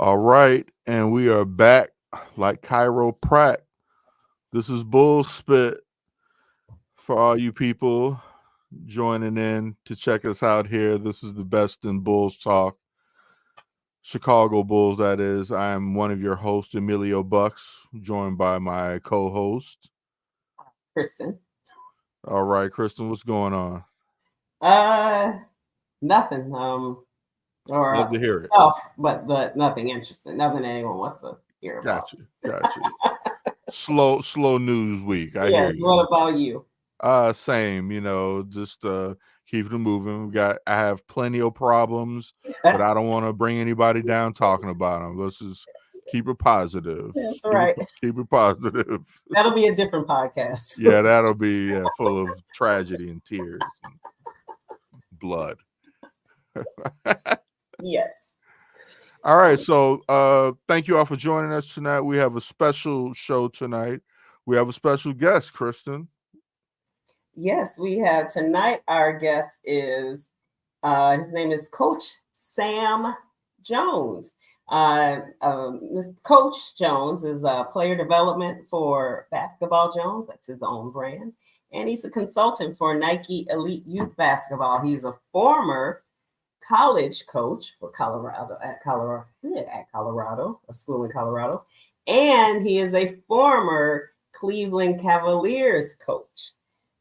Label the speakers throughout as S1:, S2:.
S1: All right, and we are back like chiroprac. This is Bull Spit for all you people joining in to check us out here. This is the best in Bulls talk, Chicago Bulls, that is. I am one of your hosts, Emilio Bucks, joined by my co-host,
S2: Kristen.
S1: All right, Kristen, what's going on?
S2: Nothing. Or
S1: Love to hear it.
S2: stuff, but nothing interesting. Nothing anyone wants to hear about.
S1: Gotcha. Slow news week. I hear
S2: Yes.
S1: you.
S2: What about you?
S1: Same, just keeping it moving. I have plenty of problems, but I don't want to bring anybody down talking about them. Let's just keep it positive.
S2: That's right.
S1: Keep it positive.
S2: That'll be a different podcast.
S1: Yeah, that'll be full of tragedy and tears and blood.
S2: Yes.
S1: All right, so thank you all for joining us tonight. We have a special show tonight. We have a special guest, Kristen.
S2: Yes, we have tonight. Our guest is his name is Coach Sam Jones. Coach Jones is player development for Basketball Jones. That's his own brand, and he's a consultant for Nike Elite Youth Basketball. He's a former college coach for Colorado, a school in Colorado, and he is a former Cleveland Cavaliers coach.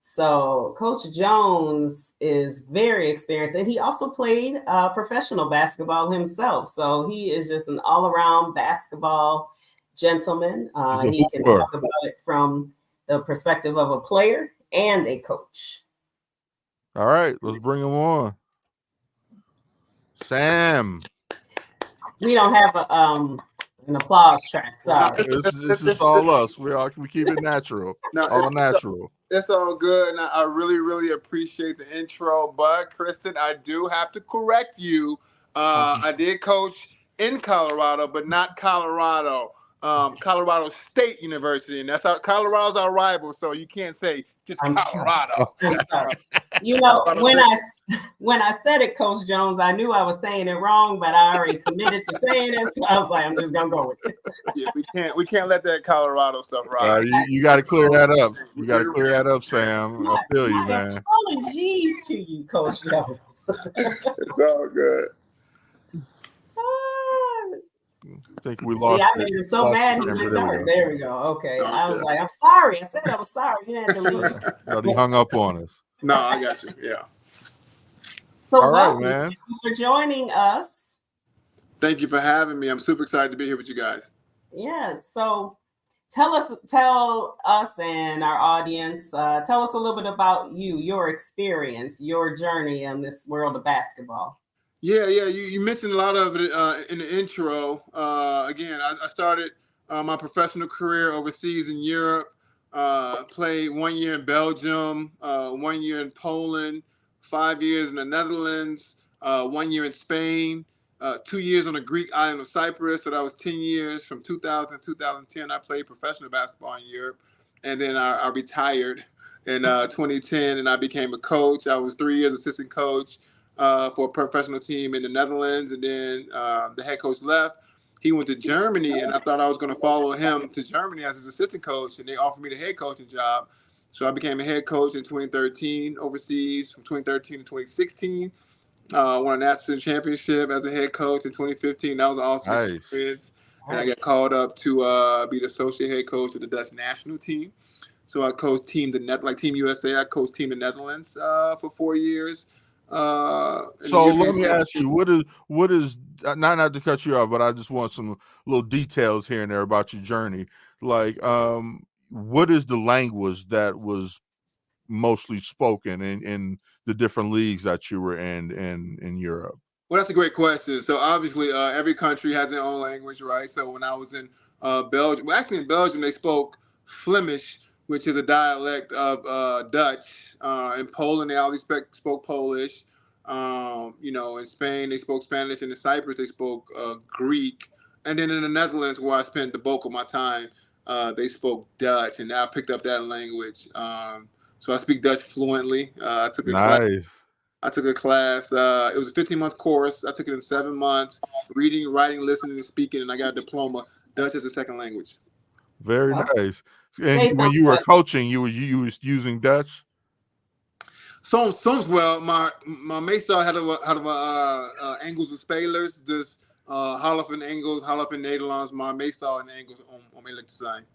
S2: So Coach Jones is very experienced, and he also played professional basketball himself. So he is just an all-around basketball gentleman. He can talk about it from the perspective of a player and a coach.
S1: All right, let's bring him on. Sam.
S2: We don't have an applause track. Sorry.
S1: This is all us. We keep it natural. All natural.
S3: It's all good, and I really appreciate the intro. But Kristen, I do have to correct you. I did coach in Colorado, but not Colorado. Colorado State University, and that's Colorado's our rival, so you can't say just Colorado.
S2: I'm sorry. When I said it, Coach Jones, I knew I was saying it wrong, but I already committed to saying it, so I was like, I'm just gonna go with it.
S3: Yeah, we can't let that Colorado stuff ride.
S1: You got to clear that up. You got to clear that up, Sam. I feel you, man.
S2: Apologies to you, Coach Jones.
S3: It's all good.
S1: I think we lost.
S2: I made him so mad he went dark. There we go. Okay. I was like, I'm sorry. I said I was sorry. You had to leave.
S1: He hung up on us.
S3: No, I got you. Yeah.
S2: So welcome. Man. Thank you for joining us.
S3: Thank you for having me. I'm super excited to be here with you guys.
S2: Yeah. So tell us and our audience, tell us a little bit about you, your experience, your journey in this world of basketball.
S3: Yeah. You mentioned a lot of it in the intro. Again, I started my professional career overseas in Europe. Played 1 year in Belgium, 1 year in Poland, 5 years in the Netherlands, 1 year in Spain, 2 years on the Greek island of Cyprus. So that was 10 years. From 2000 to 2010, I played professional basketball in Europe. And then I retired in 2010, and I became a coach. I was 3 years assistant coach for a professional team in the Netherlands. And then the head coach left. He went to Germany, and I thought I was going to follow him to Germany as his assistant coach, and they offered me the head coaching job. So I became a head coach in 2013 overseas. From 2013 to 2016, won a national championship as a head coach in 2015. That was an awesome experience. And I got called up to be the associate head coach of the Dutch national team. So I coached Team USA. I coached Team the Netherlands for 4 years.
S1: So let me ask you, what is not to cut you off, but I just want some little details here and there about your journey. Like, what is the language that was mostly spoken in the different leagues that you were in Europe?
S3: Well, that's a great question. So obviously, every country has their own language, right? So when I was in Belgium, well, actually in Belgium, they spoke Flemish, which is a dialect of Dutch. In Poland, they always spoke Polish. In Spain, they spoke Spanish. And in Cyprus, they spoke Greek. And then in the Netherlands, where I spent the bulk of my time, they spoke Dutch. And I picked up that language. So I speak Dutch fluently. I took a class I took a class. It was a 15-month course. I took it in 7 months. Reading, writing, listening, and speaking, and I got a diploma. Dutch as a second language.
S1: Very
S2: Oh,
S1: nice.
S2: say
S1: And when
S2: something.
S1: you were coaching, you was using Dutch.
S3: Soms well, my meestal hadden we Engelse spelers, dus half in Engels, half in Nederlands, maar meestal in Engels om eerlijk te zijn.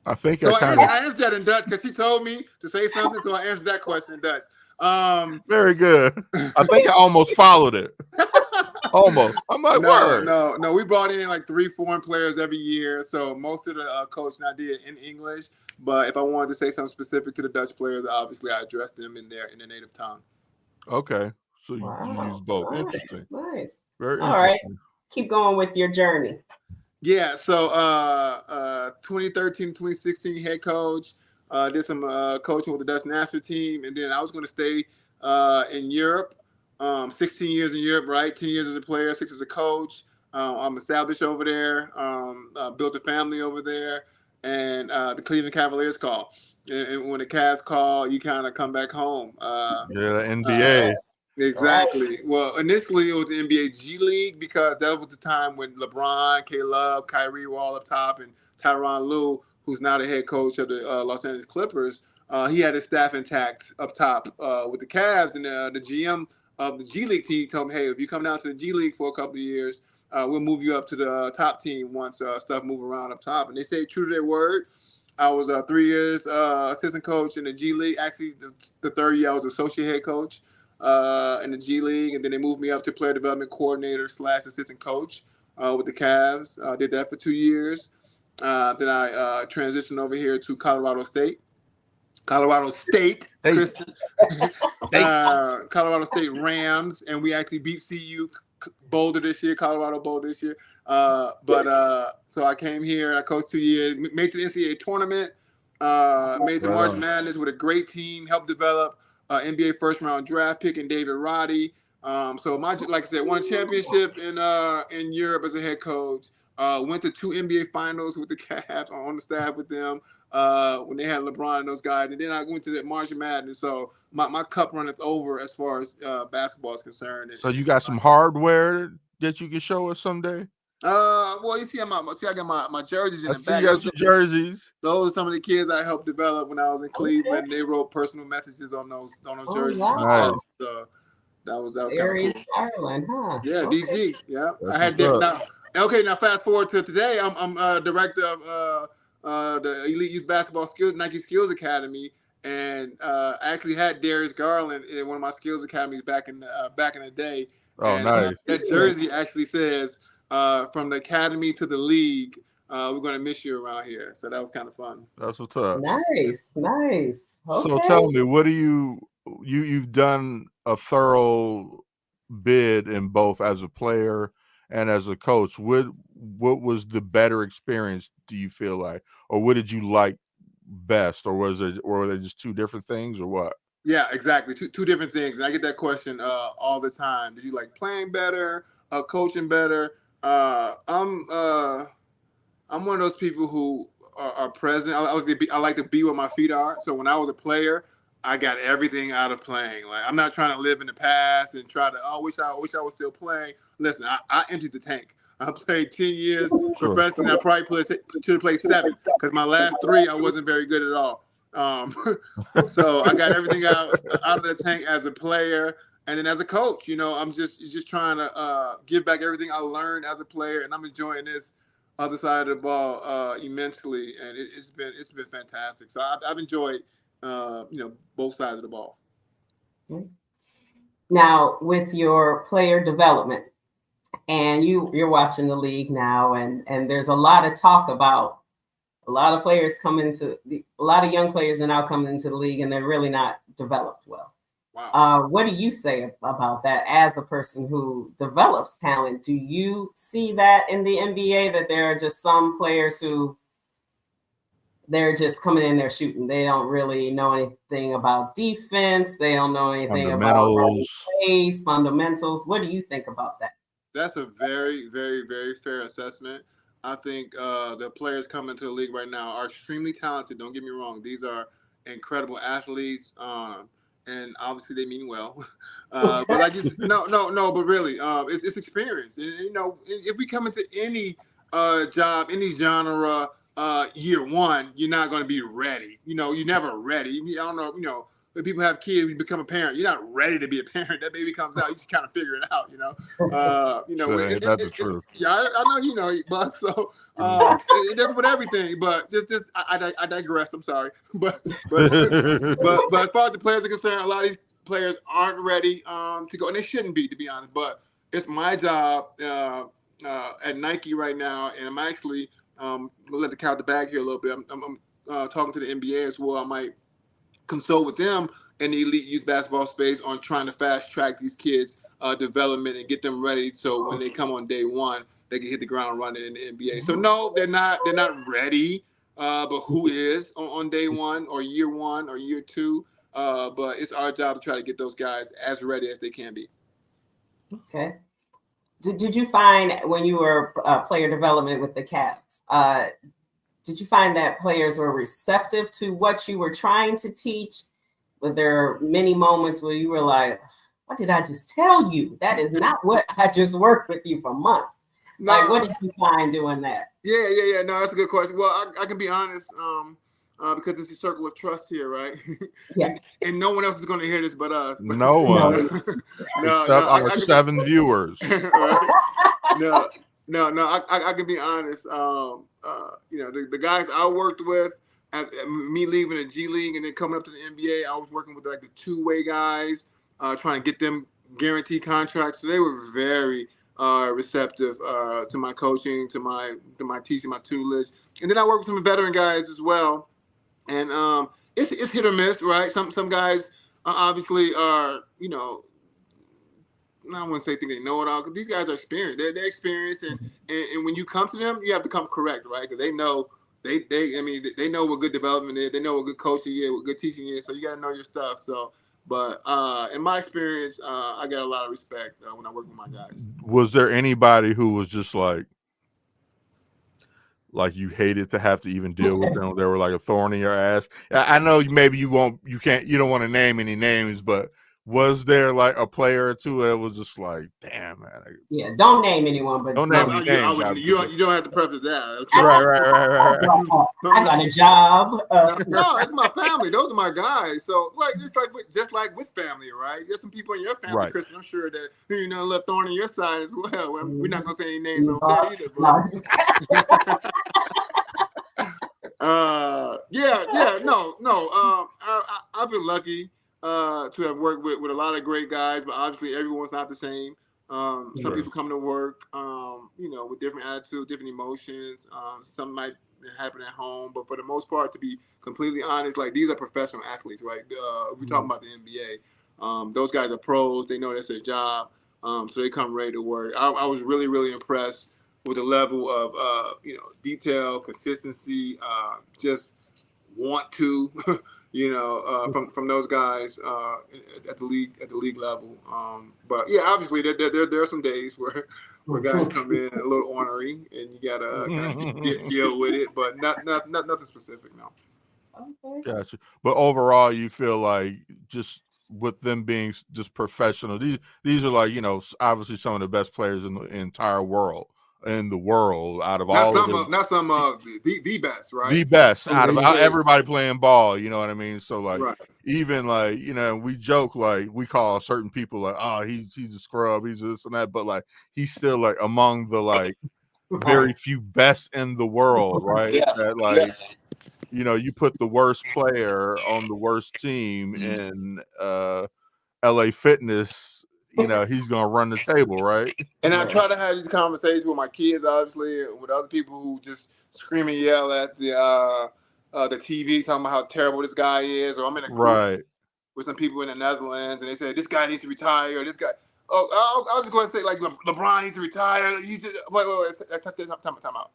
S1: I think
S3: So
S1: I kind of
S3: I answered that in Dutch because she told me to say something, so I answered that question in Dutch.
S1: very good. I think I almost followed it. Almost. I'm like, word.
S3: No. We brought in like 3 foreign players every year, so most of the coaching I did in English. But if I wanted to say something specific to the Dutch players, obviously I addressed them in their native tongue.
S1: Okay, so you
S2: Wow.
S1: use both.
S2: Nice.
S1: Interesting.
S2: Nice.
S1: Very
S2: All right.
S1: interesting.
S2: Keep going with your journey.
S3: Yeah, so 2013, 2016 head coach, did some coaching with the Dutch national team, and then I was going to stay in Europe. 16 years in Europe, right? 10 years as a player, 6 as a coach. I'm established over there, built a family over there, and the Cleveland Cavaliers call. And when the Cavs call, you kind of come back home.
S1: Yeah, the NBA.
S3: Exactly. Well, initially it was the NBA G League because that was the time when LeBron, K-Love, Kyrie were all up top, and Tyronn Lue, who's now the head coach of the Los Angeles Clippers, he had his staff intact up top with the Cavs, and the GM of the G League team told him, hey, if you come down to the G League for a couple of years, we'll move you up to the top team once stuff move around up top. And they stayed true to their word. I was 3 years assistant coach in the G League. Actually, the third year I was associate head coach in the G League, and then they moved me up to player development coordinator / assistant coach with the Cavs. I did that for 2 years. Then I transitioned over here to Colorado State. Kristen. Colorado State Rams, and we actually beat CU Boulder this year, Colorado Boulder this year. So I came here and I coached 2 years, made the NCAA tournament, made it to March Madness with a great team, helped develop NBA first round draft pick in David Roddy. So like I said, won a championship in Europe as a head coach. Went to 2 NBA finals with the Cavs on the staff with them when they had LeBron and those guys. And then I went to the March Madness. So my cup runneth over as far as basketball is concerned.
S1: So you got some hardware that you can show us someday?
S3: Well, you see, I got my jerseys in the back.
S1: You got your jerseys.
S3: Those are some of the kids I helped develop when I was in Cleveland. And they wrote personal messages on those jerseys.
S2: Wow.
S1: Nice.
S3: So that was kind of
S2: Darius
S3: cool.
S2: Garland, huh?
S3: Yeah,
S2: Okay.
S3: DG. Yeah,
S1: That's
S3: I had that now. Okay, now fast forward to today. I'm director of the Elite Youth Basketball Nike Skills Academy, and I actually had Darius Garland in one of my skills academies back in the day.
S1: Oh, nice.
S3: That jersey actually says from the academy to the league. We're going to miss you around here. So that was kind of fun.
S1: That's what's up.
S2: Nice. Okay.
S1: So tell me, what do you've done a thorough bid in both as a player and as a coach. What was the better experience, do you feel like? Or what did you like best? Or were they just 2 different things or what?
S3: Yeah, exactly. Two different things. And I get that question all the time. Did you like playing better, coaching better? I'm one of those people who are present. I like to be where my feet are. So when I was a player, I got everything out of playing. Like, I'm not trying to live in the past and try to, wish I was still playing. Listen, I emptied the tank. I played 10 years professionally. I probably should have played 7 because my last 3 I wasn't very good at all. So I got everything out of the tank as a player, and then as a coach, I'm just trying to give back everything I learned as a player, and I'm enjoying this other side of the ball immensely, and it's been fantastic. So I've enjoyed both sides of the ball.
S2: Now, with your player development, and you're watching the league now, and there's a lot of talk about a lot of players a lot of young players are now coming into the league, and they're really not developed well.
S3: Wow.
S2: What do you say about that as a person who develops talent? Do you see that in the NBA, that there are just some players who they're just coming in there shooting? They don't really know anything about defense. They don't know anything about plays, fundamentals. What do you think about that?
S3: That's a very, very, very fair assessment. I think the players coming into the league right now are extremely talented. Don't get me wrong; these are incredible athletes. and obviously they mean well. But like, no, but really, it's experience. And you know, if we come into any job, any genre, year one, you're not going to be ready. You know, you're never ready. I don't know, you know. When people have kids, you become a parent. You're not ready to be a parent. That baby comes out, you just kind of figure it out. You know.
S1: That's the truth.
S3: Yeah, I know you know, but so it does with everything. But just I digress. I'm sorry, but as far as the players are concerned, a lot of these players aren't ready to go, and they shouldn't be, to be honest. But it's my job at Nike right now, and I'm actually gonna let the cat out the bag here a little bit. I'm talking to the NBA as well. I might consult with them in the elite youth basketball space on trying to fast track these kids' development and get them ready so when they come on day one, they can hit the ground running in the NBA. So no, they're not ready. But who is on day one or year two? But it's our job to try to get those guys as ready as they can be.
S2: Okay. Did you find when you were player development with the Cavs, did you find that players were receptive to what you were trying to teach? Were there many moments where you were like, what did I just tell you? That is not what I just worked with you for months. No. Like, what did you find doing that?
S3: Yeah. No, that's a good question. Well, I can be honest, because it's a circle of trust here, right?
S2: Yeah.
S3: and no one else is going to hear this but us.
S1: No one. Except our 7 viewers.
S3: Right? No, I can be honest. You know, the guys I worked with, as me leaving the G League and then coming up to the NBA, I was working with like the two-way guys, trying to get them guaranteed contracts. So they were very receptive to my coaching, to my teaching, my tutelage. And then I work with some veteran guys as well. And it's hit or miss, right? Some guys obviously are, you know, I wouldn't say think they know it all, because these guys are experienced. They're experienced, and when you come to them, you have to come correct, right? Because they know they know what good development is. They know what good coaching is, what good teaching is. So you got to know your stuff. So, but in my experience, I got a lot of respect when I work with my guys.
S1: Was there anybody who was just like you hated to have to even deal with them? They were like a thorn in your ass. I know maybe you don't want to name any names, but was there like a player or two that was just like, damn, man?
S2: Yeah, don't name anyone, but
S1: don't name any names.
S3: You don't have to preface that.
S1: Right.
S2: I got a job.
S3: No, it's my family. Those are my guys. So like, just like with family, right? There's some people in your family, right, Christian, I'm sure that a little thorn in your side as well. We're not gonna say any names on there either. I've been lucky to have worked with a lot of great guys, but obviously everyone's not the same. Some people come to work, with different attitudes, different emotions. Some might happen at home, but for the most part, to be completely honest, like, these are professional athletes, right? We're talking about the NBA. Those guys are pros. They know that's their job, so they come ready to work. I was really, really impressed with the level of detail, consistency, just want to. From those guys at the league level. But yeah, obviously there are some days where guys come in a little ornery and you gotta kind of deal with it, but nothing specific, no.
S2: Okay.
S1: Gotcha. But overall, you feel like, just with them being just professional, these are like, obviously some of the best players in the entire world. Out of all of them,
S3: the best, right?
S1: The best out of everybody playing ball, you know what I mean? So like,
S3: right.
S1: Even like, we joke, like, we call certain people like, oh, he's a scrub, he's this and that, but like, he's still like among the like very few best in the world, right?
S3: Yeah.
S1: That like, you put the worst player on the worst team in LA Fitness, he's gonna run the table, right?
S3: And I try to have these conversations with my kids, obviously, with other people who just scream and yell at the TV, talking about how terrible this guy is. Or I'm in a group with some people in the Netherlands, and they say this guy needs to retire. Or this guy. Oh, I was just going to say, like, LeBron needs to retire. He just wait. Time out.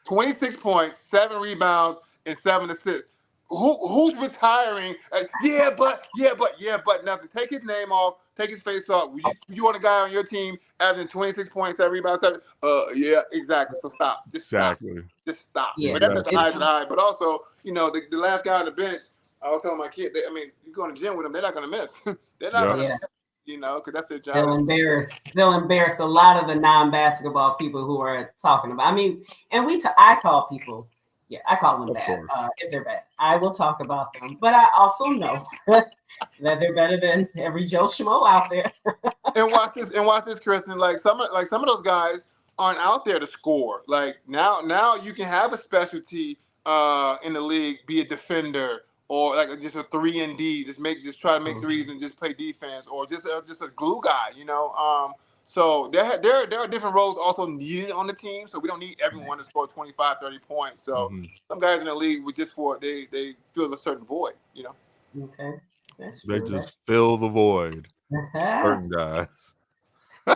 S3: 26 points, 7 rebounds, and 7 assists. Who's retiring? But nothing. Take his name off. Take his face off. You want a guy on your team averaging 26 points, 7 rebounds, 7? Yeah, exactly. So stop. Just stop.
S1: Exactly.
S3: Just stop.
S2: Yeah,
S3: but that's at the highest of the high. But also, the last guy on the bench, I was telling my kid, you go to the gym with them, they're not going to miss. They're not
S1: Yeah.
S3: going to miss, because that's their job.
S2: They'll embarrass a lot of the non-basketball people who are talking about. I mean, and I call people, I call them bad if they're bad. I will talk about them, but I also know that they're better than every Joe Schmo out there.
S3: And watch this, Kristen. Like some of those guys aren't out there to score. Like now you can have a specialty in the league, be a defender or like just a 3-and-D, just try to make threes and just play defense, or just a glue guy. So there are different roles also needed on the team. So we don't need everyone to score 25, 30 points. So some guys in the league would they fill a certain void.
S2: Okay, that's true.
S1: They just fill the void. Certain guys.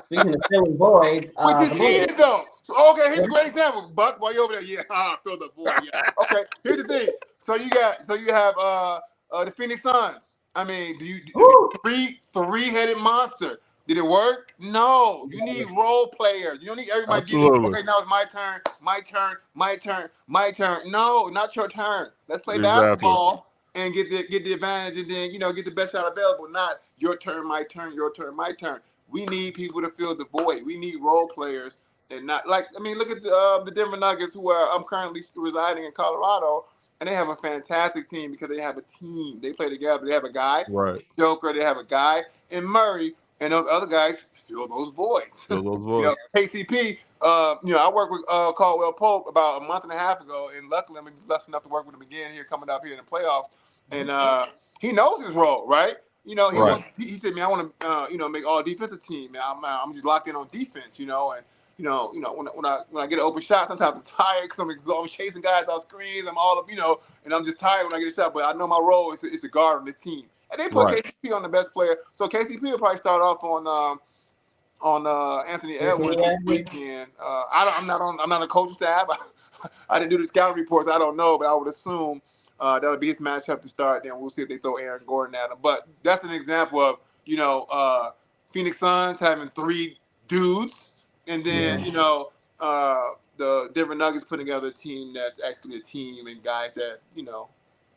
S2: Speaking of filling voids,
S3: which is needed though. So here's a great example. Bucks, while you're over there, fill the void. Yeah. Okay, here's the thing. So you have the Phoenix Suns. I mean, three-headed monster. Did it work? No. You need role players. You don't need everybody getting, okay, now it's my turn. No, not your turn. Let's play basketball and get the advantage, and then get the best shot available. Not your turn, my turn, your turn, my turn. We need people to fill the void. We need role players, and not look at the Denver Nuggets, who I'm currently residing in Colorado, and they have a fantastic team because they have a team. They play together. They have a guy, Joker. They have a guy in Murray, and those other guys fill those voids. KCP. I worked with Caldwell Pope about a month and a half ago, and luckily I'm blessed enough to work with him again here coming up here in the playoffs, and he knows his role, right? He said, man, I want to, make all defensive team. Man, I'm just locked in on defense, and when I get an open shot, sometimes I'm tired because I'm chasing guys off screens. I'm all up, and I'm just tired when I get a shot. But I know my role is to guard on this team. And they put KCP on the best player, so KCP will probably start off on Anthony Edwards this weekend. I'm not a coaching staff. I didn't do the scouting reports. I don't know, but I would assume that'll be his matchup to start. Then we'll see if they throw Aaron Gordon at him. But that's an example of Phoenix Suns having 3 dudes, and then the Denver Nuggets putting together a team that's actually a team and guys that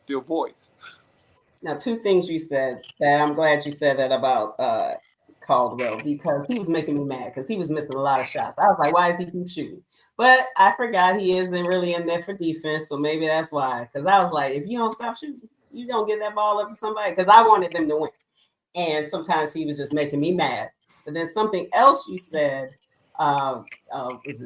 S3: fill voids.
S2: Now, 2 things you said that I'm glad you said that about Caldwell, because he was making me mad because he was missing a lot of shots. I was like, why is he keep shooting? But I forgot he isn't really in there for defense, so maybe that's why. Because I was like, if you don't stop shooting, you don't get that ball up to somebody. Because I wanted them to win, and sometimes he was just making me mad. But then something else you said was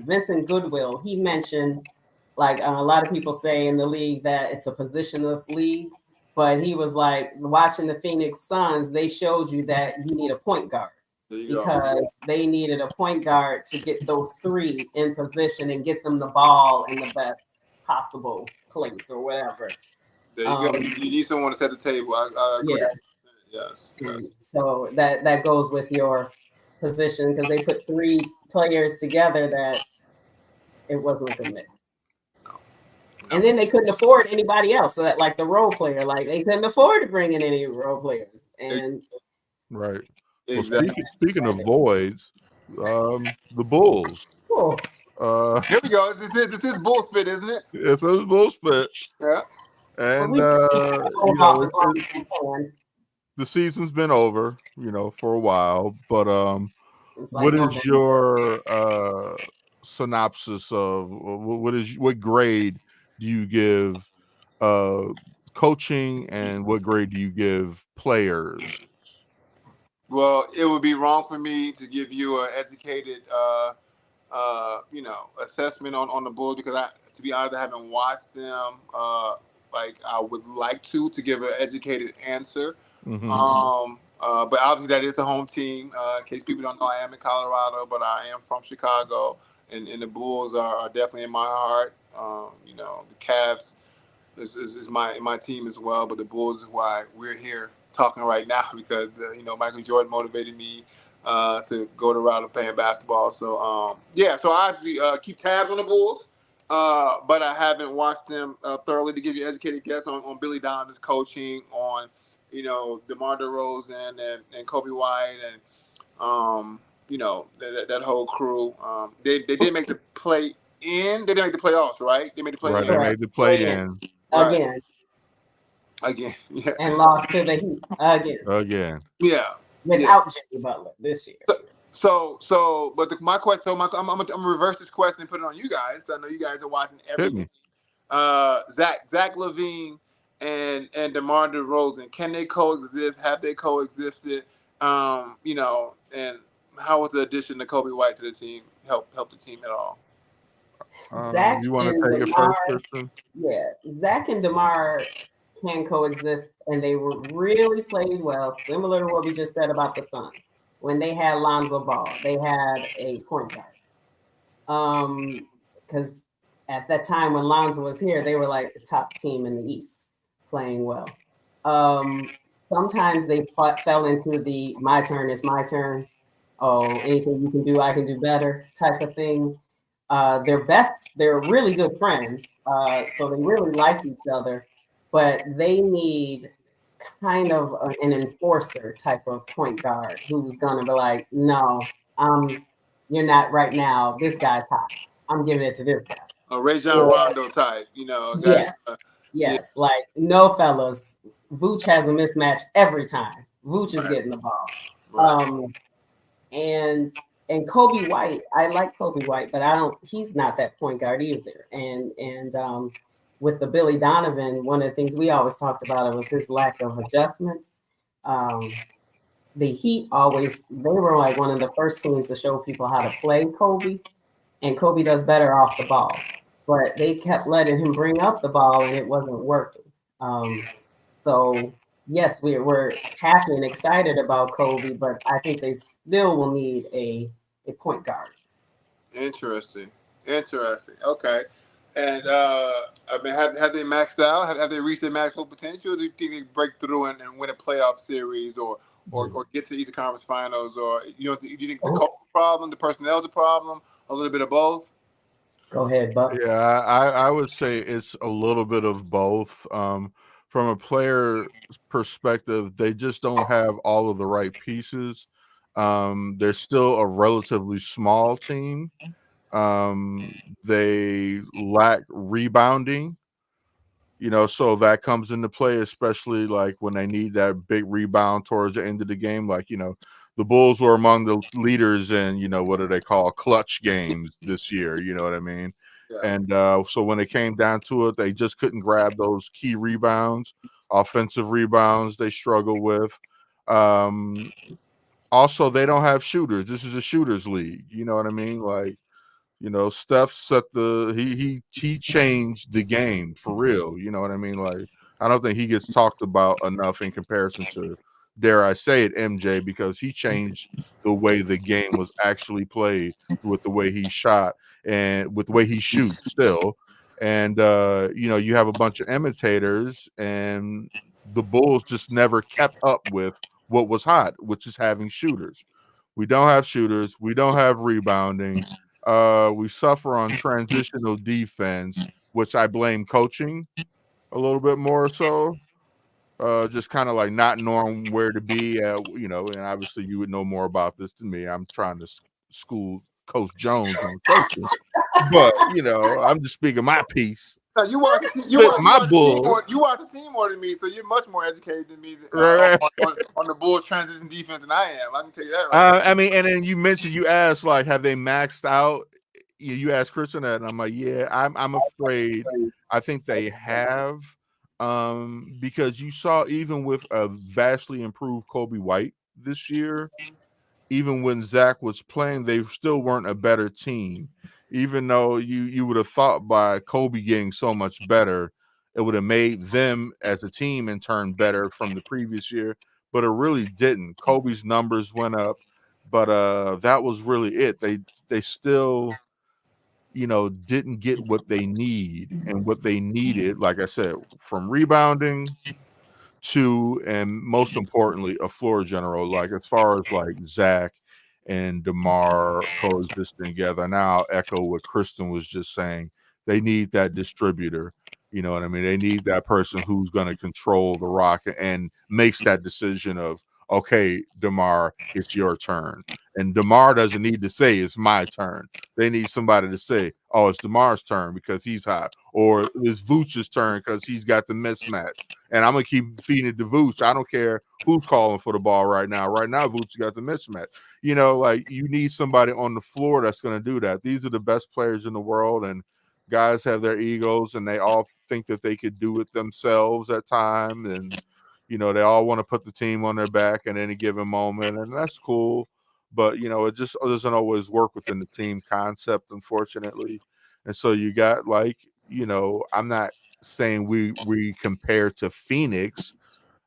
S2: Vincent Goodwill. He mentioned, like a lot of people say in the league, that it's a positionless league. But he was like, watching the Phoenix Suns, they showed you that you need a point guard, because they needed a point guard to get those 3 in position and get them the ball in the best possible place or whatever.
S3: There you go. You need someone to set the table. I agree. Yes.
S2: So that goes with your position, because they put 3 players together that it wasn't a good mix. And then they couldn't afford anybody else. So that, like the role player, like they couldn't afford to bring in any role players. And
S1: well, speaking of voids, the Bulls.
S3: Here we go. This is bull spit, isn't it?
S1: It's a bull spit.
S3: Yeah.
S1: And the season's been over, for a while. But what is your synopsis of what grade do you give coaching, and what grade do you give players?
S3: Well, it would be wrong for me to give you an educated assessment on the Bulls, because to be honest, I haven't watched them like I would like to give an educated answer. But obviously that is the home team. In case people don't know, I am in Colorado, but I am from Chicago, and the Bulls are definitely in my heart. The Cavs is my team as well, but the Bulls is why we're here talking right now, because Michael Jordan motivated me to go the route of playing basketball. So so I obviously keep tabs on the Bulls, but I haven't watched them thoroughly to give you an educated guess on Billy Donovan's coaching, on DeMar DeRozan and Kobe White, and that whole crew. They did make the play in. They didn't make the playoffs, right? They made the play in.
S1: They made the play in
S2: again.
S3: again. Yeah,
S2: and lost to the Heat
S1: Again.
S3: yeah, yeah.
S2: without Jimmy Butler this year.
S3: But my question. So I'm gonna reverse this question and put it on you guys. I know you guys are watching
S1: Hit
S3: everything.
S1: me.
S3: Zach LaVine and DeMar DeRozan, can they coexist? Have they coexisted? And how was the addition of Kobe White to the team help the team at all?
S2: Zach
S1: You want to
S2: and
S1: take it
S2: DeMar,
S1: first, Kristen?
S2: yeah, Zach and DeMar can coexist, and they were really played well, similar to what we just said about the Suns. When they had Lonzo Ball, they had a point guard. Because at that time when Lonzo was here, they were like the top team in the East, playing well. Sometimes they fell into the "my turn is my turn." Oh, anything you can do, I can do better type of thing. They're really good friends, so they really like each other, but they need kind of an enforcer type of point guard who's gonna be like, no, you're not right now. This guy's hot. I'm giving it to this guy.
S3: A Rajon
S2: Or
S3: Rondo type,
S2: yes,
S3: yeah,
S2: yes, like no fellas. Vooch has a mismatch every time. Vooch is
S3: right,
S2: getting the ball.
S3: right.
S2: And Kobe White, I like Kobe White, but I don't. He's not that point guard either. And with the Billy Donovan, one of the things we always talked about it was his lack of adjustments. Um, the Heat they were like one of the first teams to show people how to play Kobe, and Kobe does better off the ball. But they kept letting him bring up the ball, and it wasn't working. So yes, we're happy and excited about Kobe, but I think they still will need a point guard.
S3: Interesting. Okay. And I mean, have they maxed out? Have they reached their maximum potential? Do you think they break through and win a playoff series, or get to the Eastern Conference Finals, or do you think the coach problem, the personnel the problem, a little bit of both?
S2: Go ahead, Bucks.
S1: Yeah, I would say it's a little bit of both. From a player perspective, they just don't have all of the right pieces. They're still a relatively small team. They lack rebounding, so that comes into play, especially like when they need that big rebound towards the end of the game. Like, the Bulls were among the leaders in, what do they call clutch games this year? You know what I mean?
S3: Yeah.
S1: And so when it came down to it, they just couldn't grab those key rebounds, offensive rebounds they struggle with. Also, they don't have shooters. This is a shooters league. You know what I mean? Like, Steph set he changed the game for real. You know what I mean? Like, I don't think he gets talked about enough in comparison to, dare I say it, MJ, because he changed the way the game was actually played with the way he shot and with the way he shoots still. And you have a bunch of imitators, and the Bulls just never kept up with what was hot, which is having shooters. We don't have shooters. We don't have rebounding. We suffer on transitional defense, which I blame coaching a little bit more so. Just kind of like not knowing where to be at, and obviously you would know more about this than me. I'm trying to school Coach Jones on coaching, but I'm just speaking my piece.
S3: No, you watch
S1: Spit my bull.
S3: you watch the team more than me, so you're much more educated than me
S1: Right.
S3: on the Bulls transition defense than I am. I can tell you that right.
S1: I mean, and then you asked, like, have they maxed out? You asked Kristen that, and I'm like, yeah, I'm afraid. I think they have, because you saw even with a vastly improved Kobe White this year, even when Zach was playing, they still weren't a better team. Even though you would have thought by Kobe getting so much better, it would have made them as a team in turn better from the previous year, but it really didn't. Kobe's numbers went up, but that was really it. They still, didn't get what they need, and what they needed, like I said, from rebounding to, and most importantly, a floor general. Like, as far as like Zach and DeMar coexisting together. Now I'll echo what Kristen was just saying. They need that distributor. You know what I mean? They need that person who's going to control the rock and makes that decision of, okay, DeMar, it's your turn. And DeMar doesn't need to say it's my turn. They need somebody to say, oh, it's DeMar's turn because he's hot, or it's Vooch's turn because he's got the mismatch. and I'm gonna keep feeding it to Vooch. I don't care who's calling for the ball right now. Right now, Vooch got the mismatch. You know, like you need somebody on the floor that's gonna do that. These are the best players in the world, and guys have their egos, and they all think that they could do it themselves at times, and you know, they all want to put the team on their back at any given moment, and that's cool. But you know, it just doesn't always work within the team concept, unfortunately. And so you got like, you know, I'm not saying we compare to Phoenix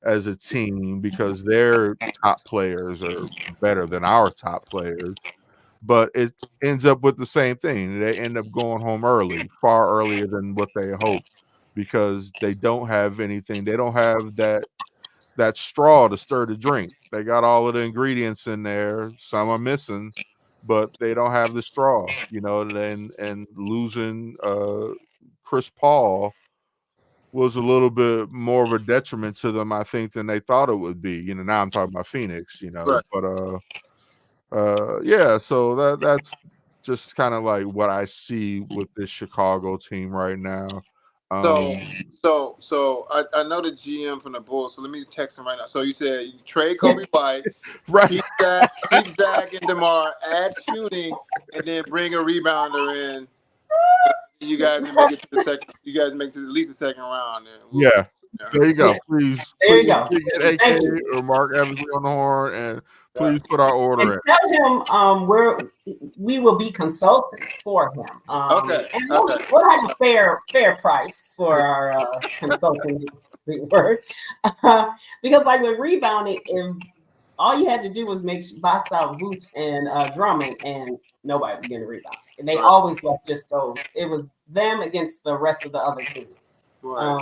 S1: as a team because their top players are better than our top players, but it ends up with the same thing. They end up going home early, far earlier than what they hoped, because they don't have anything. They don't have that straw to stir the drink. They got all of the ingredients in there. Some are missing, but they don't have the straw, you know, and losing Chris Paul was a little bit more of a detriment to them, I think, than they thought it would be. You know, now I'm talking about Phoenix, you know,
S3: Right.
S1: but yeah, so that's just kind of like what I see with this Chicago team right now.
S3: So,
S1: Um
S3: I know the GM from the Bulls. So let me text him right now. So you said you trade Kobe White,
S1: right.
S3: keep Zach and DeMar, add shooting, and then bring a rebounder in. You guys can make it to the second. You guys make it to at least the second round. And
S1: Yeah.
S3: yeah.
S1: There you go.
S2: Yeah.
S1: Please,
S2: There you
S1: please,
S2: go.
S1: please get AK
S2: Thank you.
S1: or Mark Evans on the horn, and please put our order
S2: And
S1: in.
S2: tell him we will be consultants for him.
S3: Okay.
S2: And
S3: Okay.
S2: we'll have a fair price for our consulting work. Because like with rebounding, if all you had to do was box out Vooch and Drummond, and nobody was getting a rebound. And they
S3: Right.
S2: always left just those. It was them against the rest of the other team.
S3: Right.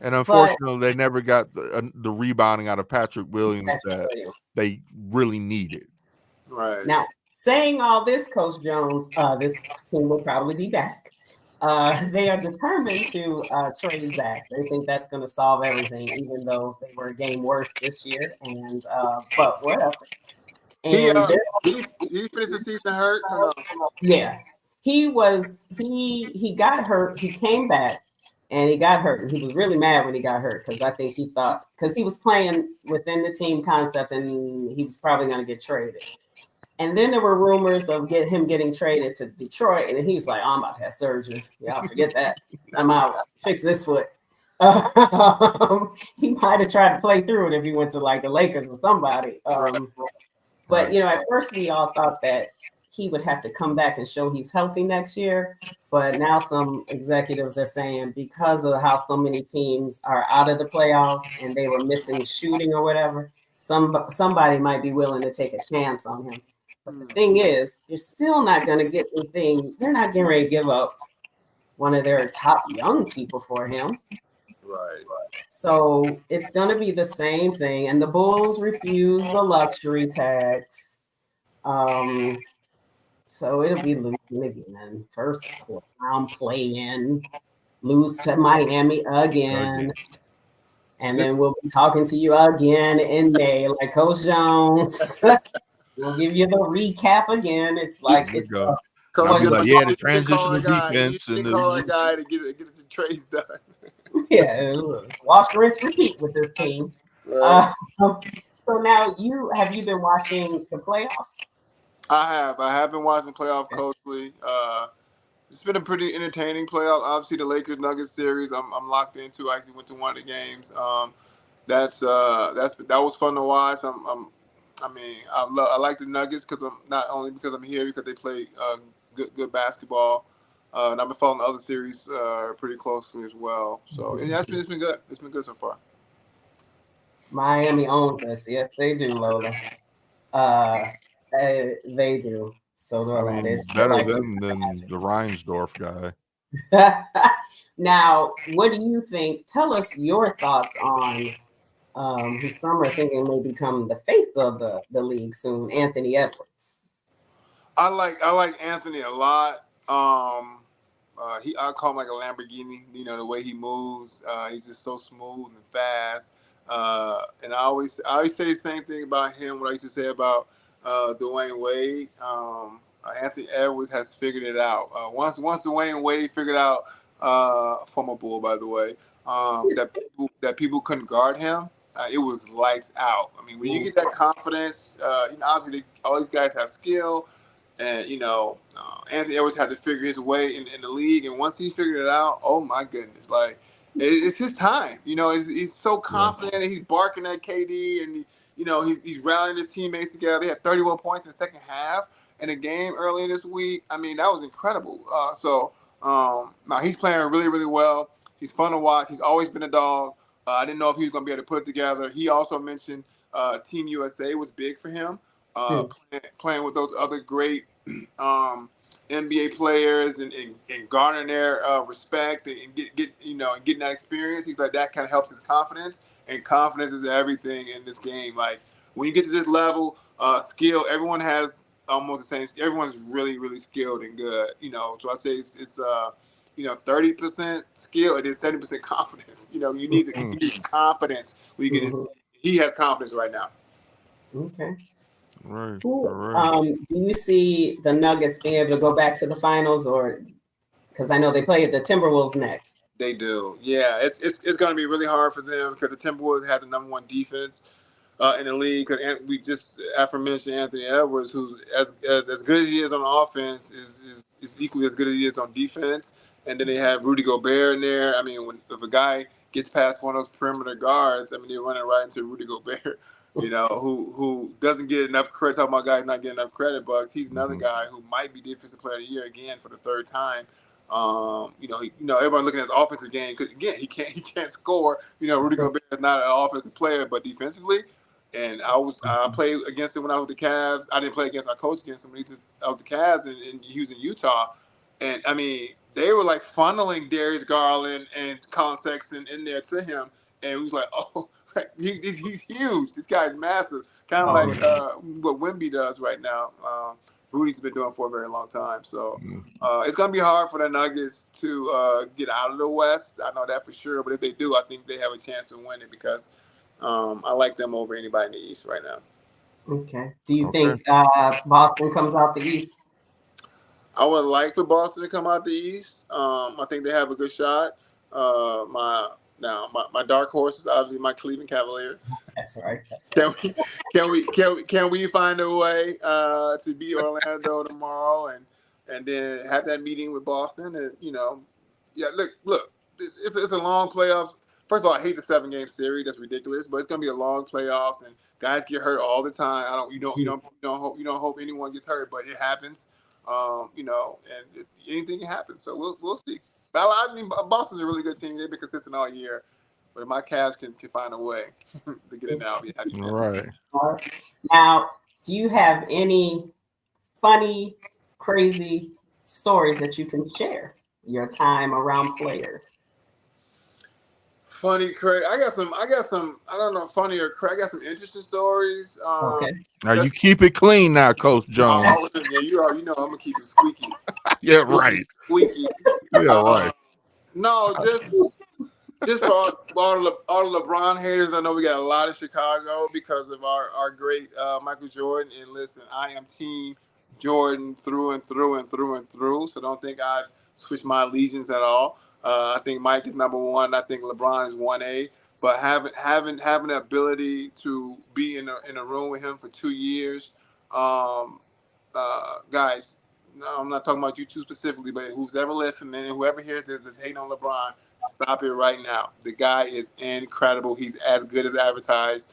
S1: And
S2: But
S1: unfortunately, they never got the rebounding out of Patrick Williams
S2: that's
S1: that
S2: brilliant.
S1: they really needed.
S3: Right.
S2: Now, saying all this, Coach Jones, this team will probably be back. They are determined to trade Zach. They think that's going to solve everything, even though they were a game worse this year. And but whatever.
S3: He
S2: And
S3: he finished the season hurt or no?
S2: yeah, he got hurt. He came back and he got hurt. And he was really mad when he got hurt because I think he thought because he was playing within the team concept and he was probably going to get traded. And then there were rumors of him getting traded to Detroit, and he was like, oh, "I'm about to have surgery. Y'all forget that. I'm out. Fix this foot." He might have tried to play through it if he went to like the Lakers or somebody. But you know, at first we all thought that he would have to come back and show he's healthy next year. But now some executives are saying because of how so many teams are out of the playoffs and they were missing shooting or whatever, somebody might be willing to take a chance on him. But the thing is, you're still not going to get anything. They're not getting ready to give up one of their top young people for him.
S3: Right.
S2: So it's going to be the same thing. And the Bulls refuse the luxury tax. So it'll be losing again. First round play-in, lose to Miami again. And then we'll be talking to you again in May, like Coach Jones. We'll give you the recap again. It's like it's
S1: I'll
S3: Coach
S1: be
S3: Jones,
S1: like, yeah, the
S3: you can call
S1: transitional
S3: a guy. You
S1: defense and
S3: can call a guy to get it the trades done.
S2: yeah, it's wash, rinse, repeat with this team.
S3: Right.
S2: So now have you been watching the playoffs?
S3: I have been watching the playoff closely. It's been a pretty entertaining playoff. Obviously, the Lakers Nuggets series I'm locked into. I actually went to one of the games. That was fun to watch. I like the Nuggets because I'm not only because I'm here because they play good basketball. And I've been following the other series pretty closely as well. So it's been good. It's been good so far.
S2: Miami owns us. Yes, they do, Lola. They do. So do
S1: I
S2: a lot.
S1: mean, better them than the Reinsdorf guy.
S2: Now, what do you think? Tell us your thoughts on who some are thinking may become the face of the league soon, Anthony Edwards.
S3: I like Anthony a lot. I call him like a Lamborghini. You know the way he moves. He's just so smooth and fast. And I always say the same thing about him. What I used to say about Dwayne Wade. Anthony Edwards has figured it out. Once Dwayne Wade figured out, former Bull by the way. that people couldn't guard him. It was lights out. I mean, when you get that confidence, obviously all these guys have skill, and Anthony Edwards had to figure his way in the league, and once he figured it out, oh my goodness, like it's his time. He's so confident, and he's barking at KD, and he's rallying his teammates together. They had 31 points in the second half in a game earlier this week. I mean, that was incredible. Now he's playing really, really well. He's fun to watch. He's always been a dog. I didn't know if he was going to be able to put it together. He also mentioned Team USA was big for him. Playing with those other great NBA players and garnering their respect and getting that experience. He's like, that kind of helps his confidence, and confidence is everything in this game. Like when you get to this level, skill, everyone has almost the same. Everyone's really, really skilled and good. So I say it's 30% skill and then 70% confidence. You need confidence when you get it. He has confidence right now.
S2: Okay.
S1: Right.
S2: Do you see the Nuggets being able to go back to the finals, or because I know they play the Timberwolves next?
S3: They do. Yeah, it's going to be really hard for them because the Timberwolves have the #1 defense in the league. Because we just aforementioned Anthony Edwards, who's as good as he is on offense, is equally as good as he is on defense. And then they have Rudy Gobert in there. I mean, if a guy gets past one of those perimeter guards, I mean, they're running right into Rudy Gobert. Who doesn't get enough credit. Talking about guys not getting enough credit, but he's another guy who might be Defensive Player of the Year again for the third time. Everyone looking at the offensive game because again he can't score. Rudy Gobert is not an offensive player, but defensively. And I played against him when I was with the Cavs. I didn't play against our coach against him when he was with the Cavs, and he was in Utah. And I mean, they were like funneling Darius Garland and Colin Sexton in there to him, and he was like, oh. He's huge. This guy's massive. Kind of like what Wemby does right now. Rudy's been doing for a very long time. So it's going to be hard for the Nuggets to get out of the West. I know that for sure. But if they do, I think they have a chance to win it because I like them over anybody in the East right now.
S2: Okay. Do you think Boston comes out the East?
S3: I would like for Boston to come out the East. I think they have a good shot. My dark horse is obviously my Cleveland Cavaliers.
S2: That's right.
S3: Can we find a way to beat Orlando tomorrow and then have that meeting with Boston and look, it's a long playoffs. First of all, I hate the 7-game series. That's ridiculous. But it's gonna be a long playoffs and guys get hurt all the time. You don't hope anyone gets hurt, but it happens. And anything can happen. So we'll see. But I mean, Boston's a really good team. They've been consistent all year. But if my Cavs can find a way to get it now, I'll be happy.
S1: All right.
S2: Now, do you have any funny, crazy stories that you can share your time around players?
S3: Funny, crazy. I got some. I don't know, funny or crazy. I got some interesting stories.
S2: Okay.
S1: Now you keep it clean, now, Coach Jones.
S3: Yeah, I'm gonna keep it squeaky.
S1: Yeah, right.
S3: Squeaky.
S1: Yeah, right.
S3: No, just for all the LeBron haters. I know we got a lot in Chicago because of our great Michael Jordan. And listen, I am Team Jordan through and through and through and through. So don't think I've switched my allegiance at all. I think Mike is #1. I think LeBron is 1A. But having the ability to be in a room with him for 2 years, guys. No, I'm not talking about you two specifically, but who's ever listening and whoever hears this is hating on LeBron, stop it right now. The guy is incredible. He's as good as advertised.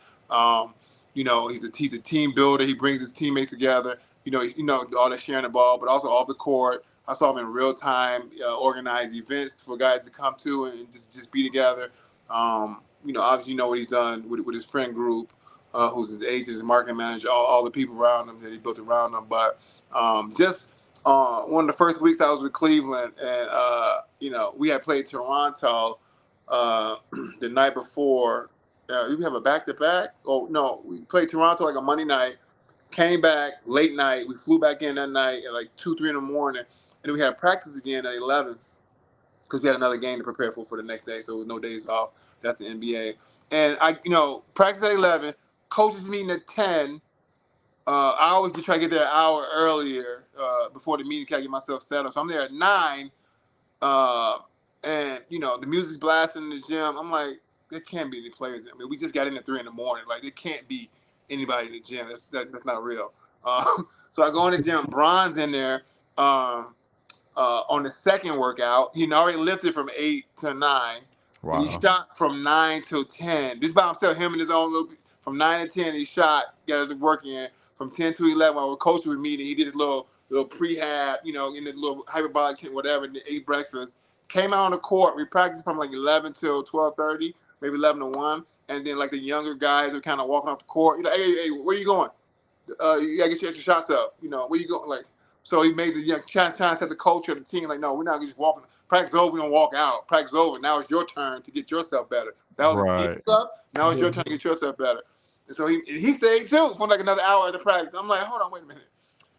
S3: He's a team builder. He brings his teammates together. All the sharing the ball, but also off the court. I saw him in real time organize events for guys to come to and just be together. Obviously what he's done with his friend group, who's his agent, his marketing manager, all the people around him that he built around him. But one of the first weeks I was with Cleveland, and we had played Toronto the night before. We have a back-to-back. Oh no, we played Toronto like a Monday night. Came back late night. We flew back in that night at like 2, 3 in the morning, and we had practice again at 11 because we had another game to prepare for the next day. So it was no days off. That's the NBA. And practice at 11. Coaches meeting at 10. I always try to get there an hour earlier before the meeting. Can I get myself settled? So I'm there at 9, and and the music's blasting in the gym. I'm like, there can't be any players. I mean, we just got in at 3 a.m. Like, there can't be anybody in the gym. That's not real. So I go in the gym. Bron's in there. On the second workout, he already lifted from 8 to 9, and he
S1: Wow.
S3: shot from 9 till 10. This by himself, him and his own little. From 9 to 10, he shot, got his work in. From 10 to 11, while the coach was meeting, he did his little prehab, in the little hyperbolic, whatever, and ate breakfast. Came out on the court. We practiced from like 11 till 12:30, maybe 11 to 1. And then like the younger guys are kind of walking off the court. You're like, hey, where you going? You gotta get your extra shots up. Where you going? Like, so he made the trying to set the culture of the team. Like, no, we're not just walking. Practice over, we don't walk out. Practice over. Now it's your turn to get yourself better. That was the team
S1: Right.
S3: stuff. Now it's your turn to get yourself better. And so he stayed too for like another hour at the practice. I'm like, hold on, wait a minute.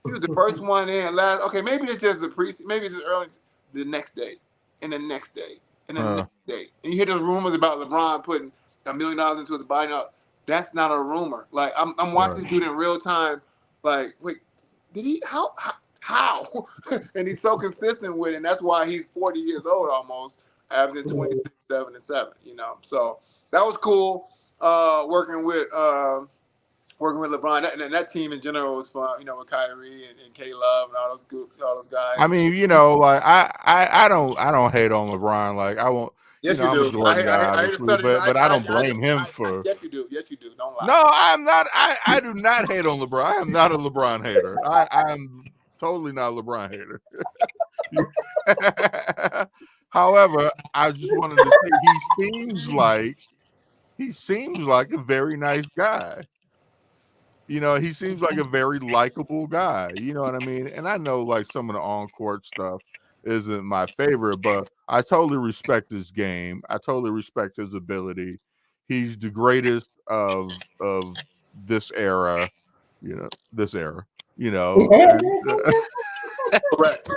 S3: He was the first one in. Okay, maybe it's just the pre. Maybe it's just early. The next day, and the next day, and the next day. And you hear those rumors about LeBron putting $1 million into his body. Now, that's not a rumor. Like I'm watching this dude in real time. Like, wait, did he? How? And he's so consistent with it. And that's why he's 40 years old almost, averaging 26, 7, and 7. So that was cool. Working with LeBron, and that team in general was fun. With Kyrie and K Love and all those guys.
S1: I mean, like I don't hate on LeBron. Like I won't.
S3: Yes, you
S1: I'm
S3: do.
S1: a Jordan guy, obviously, but I don't blame him for.
S3: Yes, you do. Yes, you do. Don't lie.
S1: No, I'm not. I do not hate on LeBron. I am not a LeBron hater. I'm totally not a LeBron hater. However, I just wanted to say he seems like a very nice guy. He seems like a very likable guy. You know what I mean? And I know like some of the on-court stuff isn't my favorite, but I totally respect his game. I totally respect his ability. He's the greatest of this era. This era.
S3: Correct.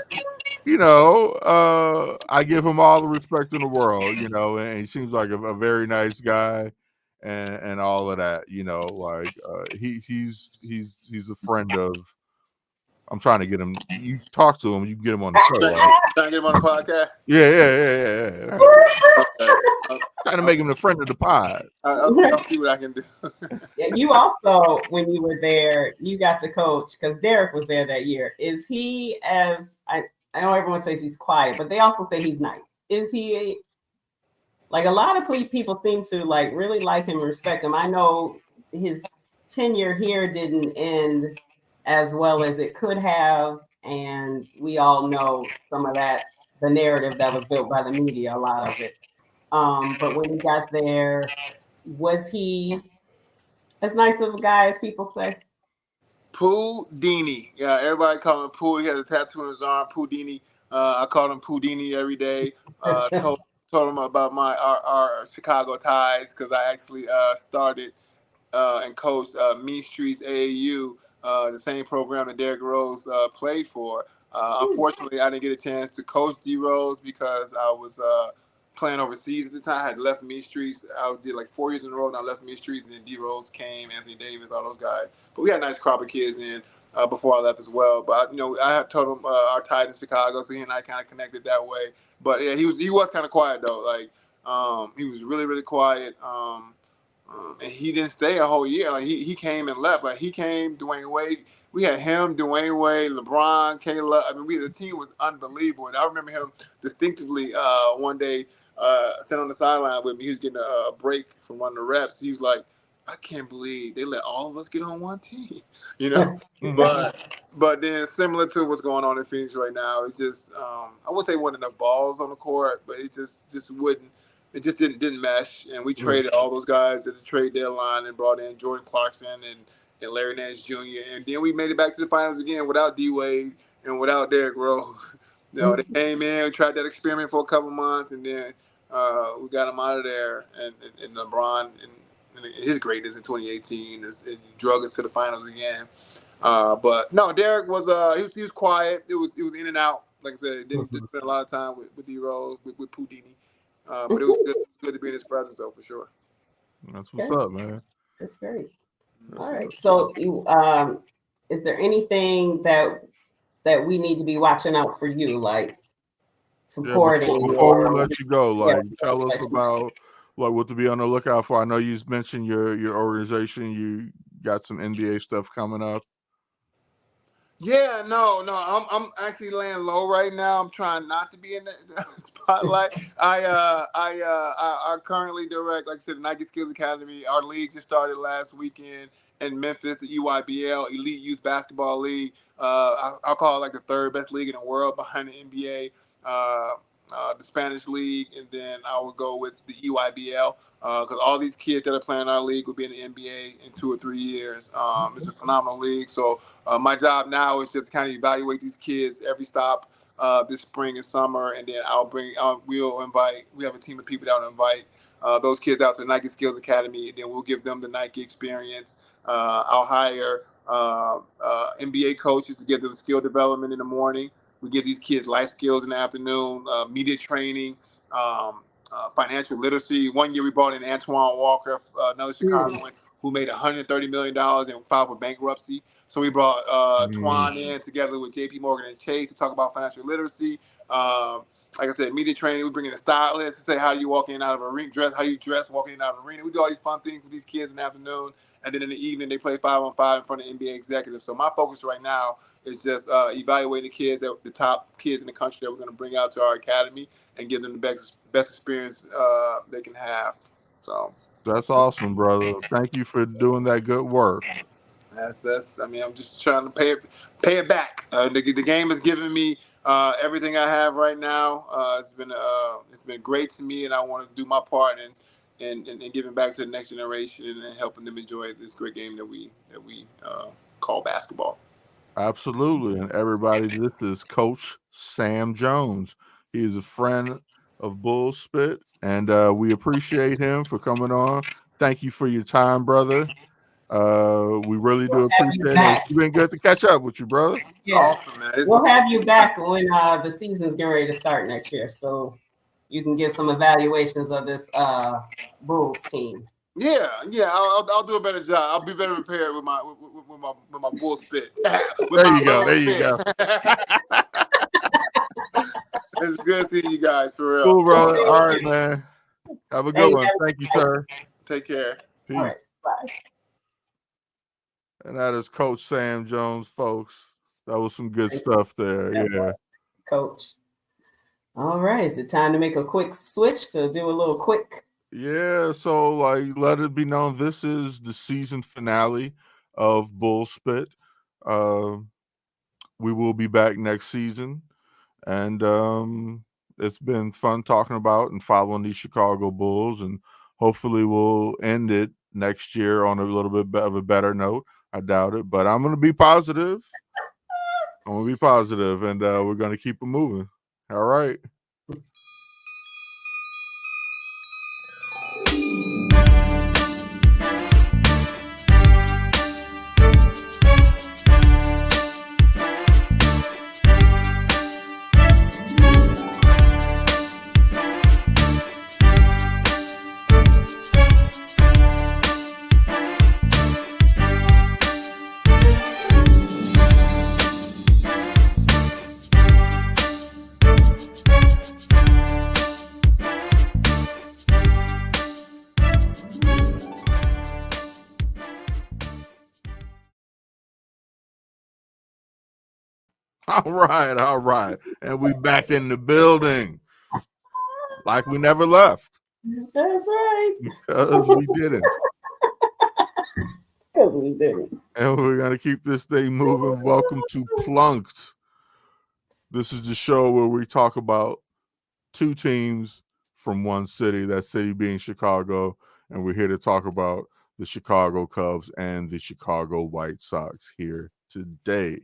S1: I give him all the respect in the world. And he seems like a very nice guy. And all of that, like he's a friend of. I'm trying to get him. You talk to him, you can get him on the show. Right?
S3: Trying to get him on the podcast.
S1: Yeah.
S3: Okay.
S1: Trying to make him the friend of the pod.
S3: I'll see what I can do.
S2: Yeah, you also, when you were there, you got to coach because Derek was there that year. Is he I know everyone says he's quiet, but they also say he's nice. Is he? Like a lot of people seem to like really like him and respect him. I know his tenure here didn't end as well as it could have. And we all know some of that, the narrative that was built by the media, a lot of it. But when he got there, was he as nice of a guy as people say?
S3: Pooh Dini. Yeah, everybody call him Pooh. He has a tattoo on his arm, Pooh Dini. I call him Pooh Dini every day. Told him about our Chicago ties because I actually started and coached Mean Streets AAU, the same program that Derrick Rose played for. Unfortunately, I didn't get a chance to coach D Rose because I was playing overseas at the time. I had left Mean Streets. I did like 4 years in a row, and I left Mean Streets, and then D Rose came, Anthony Davis, all those guys. But we had a nice crop of kids in before I left as well. But I had told him our ties in Chicago, so he and I kind of connected that way. But yeah, he was kind of quiet though. Like he was really, really quiet. And he didn't stay a whole year. Like he came and left. Like he came, Dwayne Wade. We had him, Dwayne Wade, LeBron, Kayla. I mean, the team was unbelievable. And I remember him distinctively one day sitting on the sideline with me. He was getting a break from one of the reps. He was like, I can't believe they let all of us get on one team, But then similar to what's going on in Phoenix right now, it's just I wouldn't say wasn't enough balls on the court, but it just wouldn't. It just didn't mesh, and we traded all those guys at the trade deadline and brought in Jordan Clarkson and Larry Nance Jr. And then we made it back to the finals again without D Wade and without Derrick Rose. They came in, tried that experiment for a couple months, and then we got them out of there. And LeBron and his greatness in 2018 it drug us to the finals again. But no, Derek was he was quiet. It was in and out. Like I said, didn't spend a lot of time with D Rose with Pooh Dini. But it was good to be in his presence though, for sure.
S1: That's what's up, man.
S2: That's great. All right. So is there anything that we need to be watching out for you? Like supporting.
S1: Before we let you go,
S2: Yeah,
S1: like tell us about like what to be on the lookout for. I know you mentioned your organization. You got some NBA stuff coming up.
S3: Yeah, no. I'm actually laying low right now. I'm trying not to be in the spotlight. I currently direct, like I said, the Nike Skills Academy. Our league just started last weekend in Memphis, the EYBL, Elite Youth Basketball League. I'll call it like the third best league in the world behind the NBA. The Spanish league, and then I would go with the EYBL because all these kids that are playing our league will be in the NBA in 2 or 3 years. It's a phenomenal league. So my job now is just kind of evaluate these kids every stop this spring and summer, and then we have a team of people that will invite those kids out to the Nike Skills Academy, and then we'll give them the Nike experience. I'll hire NBA coaches to give them skill development in the morning. We give these kids life skills in the afternoon, media training, financial literacy. One year we brought in Antoine Walker, another Chicagoan, who made $130 million and filed for bankruptcy. So we brought Twan in together with JP Morgan and Chase to talk about financial literacy. Like I said, media training. We bring in a stylist to say, how do you walk in and out of a ring dress? How do you dress walking in and out of an arena? We do all these fun things with these kids in the afternoon. And then in the evening, they play 5-on-5 in front of NBA executives. So my focus right now is just evaluating the top kids in the country that we're going to bring out to our academy and give them the best experience they can have. So
S1: that's awesome, brother. Thank you for doing that good work.
S3: I mean, I'm just trying to pay it back. The game has given me everything I have right now. It's been great to me, and I want to do my part and giving back to the next generation and helping them enjoy this great game that we call basketball.
S1: Absolutely. And everybody, this is Coach Sam Jones. He is a friend of Bull Spit, and we appreciate him for coming on. Thank you for your time, brother. We really do appreciate it. It's been good to catch up with you, brother.
S2: Yeah.
S3: Awesome, man.
S2: We'll have you back when the season's getting ready to start next year, so you can give some evaluations of this Bulls team.
S3: Yeah. I'll do a better job. I'll be better prepared with my Bull Spit.
S1: There you go.
S3: It's good seeing you guys, for real.
S1: Cool, brother. All right, man. Have a good one. Thank you, sir.
S3: Take care.
S1: Peace.
S2: All right, bye.
S1: And that is Coach Sam Jones, folks. That was some good stuff there. Yeah.
S2: Coach. All right. Is it time to make a quick switch to do a little quick?
S1: Yeah. So, like, let it be known, this is the season finale of Bull Spit. We will be back next season. And it's been fun talking about and following these Chicago Bulls. And hopefully we'll end it next year on a little bit of a better note. I doubt it, but I'm going to be positive. I'm going to be positive, and we're going to keep it moving. All right. All right. And we back in the building. Like we never left.
S2: That's right.
S1: Because we didn't.
S2: Because we didn't.
S1: And we're going to keep this thing moving. Welcome to Plunked. This is the show where we talk about two teams from one city, that city being Chicago. And we're here to talk about the Chicago Cubs and the Chicago White Sox here today.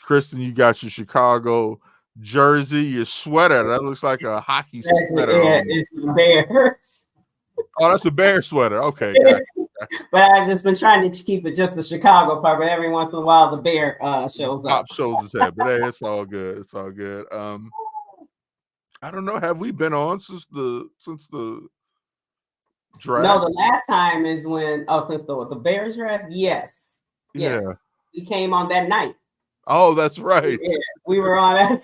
S1: Kristen, you got your Chicago jersey, your sweater. That looks like a hockey sweater.
S2: Yeah, it's the Bears.
S1: Oh, that's a bear sweater. Okay.
S2: But I've just been trying to keep it just the Chicago part, but every once in a while the bear shows up.
S1: Top shows his head, but hey, it's all good. It's all good. I don't know. Have we been on since the draft?
S2: No, the last time is when since the Bears draft. Yes.
S1: Yeah.
S2: We came on that night.
S1: Oh, that's right.
S2: Yeah, we were on it.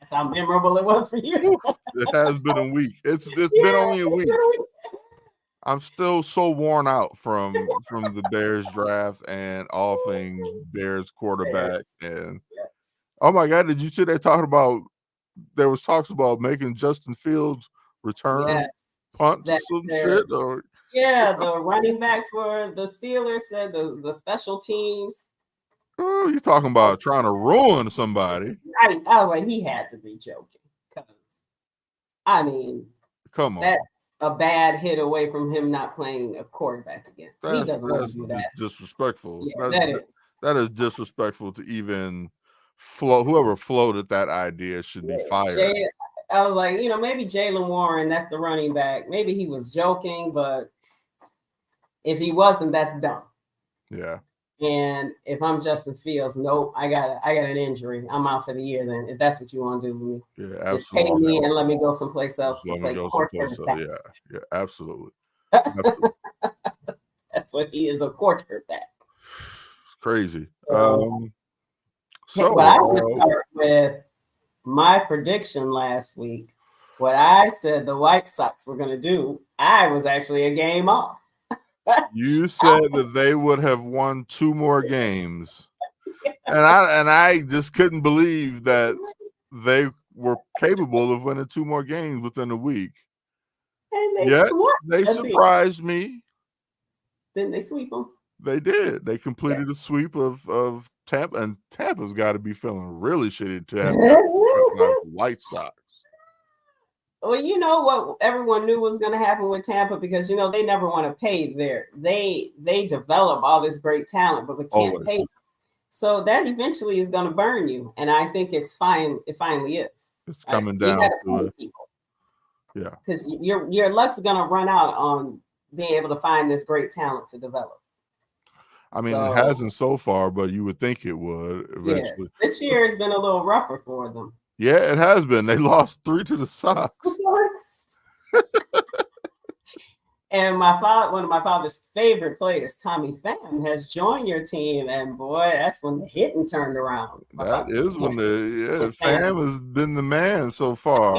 S2: That's how memorable it was for you.
S1: It has been a week. It's been only a week. I'm still so worn out from the Bears draft and all things Bears quarterback. And oh my God, did you see they talking about? There was talks about making Justin Fields return punts or some shit. Or
S2: the running back for the Steelers said the special teams.
S1: Oh, you talking about trying to ruin somebody?
S2: I was like, he had to be joking, because I mean,
S1: come on,
S2: that's a bad hit away from him not playing a quarterback again. He doesn't want to do that.
S1: Disrespectful.
S2: Yeah,
S1: that is disrespectful to even whoever floated that idea should be fired.
S2: I was like, maybe Jaylen Warren, that's the running back. Maybe he was joking, but if he wasn't, that's dumb.
S1: Yeah.
S2: And if I'm Justin Fields, nope, I got an injury. I'm out for the year. Then, if that's what you want to do with me, just pay me and let me go someplace else to play quarterback.
S1: Yeah, absolutely.
S2: That's what he is, a quarterback.
S1: It's crazy.
S2: So I want to start with my prediction last week. What I said the White Sox were going to do, I was actually a game off.
S1: You said that they would have won 2 more games, and I just couldn't believe that they were capable of winning 2 more games within a week.
S2: And they
S1: surprised me.
S2: Didn't they sweep them?
S1: They did. They completed a sweep of Tampa, and Tampa's got to be feeling really shitty to have the White Sox.
S2: Well, you know what everyone knew was going to happen with Tampa, because they never want to pay they develop all this great talent, but we can't pay them. So that eventually is going to burn you, and I think it's fine. It finally is.
S1: It's coming down to it. Yeah,
S2: because your luck's going to run out on being able to find this great talent to develop.
S1: I mean, it hasn't so far, but you would think it would eventually.
S2: Yes. This year has been a little rougher for them.
S1: Yeah, it has been. They lost 3 to the Sox.
S2: And one of my father's favorite players, Tommy Pham, has joined your team, and boy, that's when the hitting turned around.
S1: That is when Pham has been the man so far.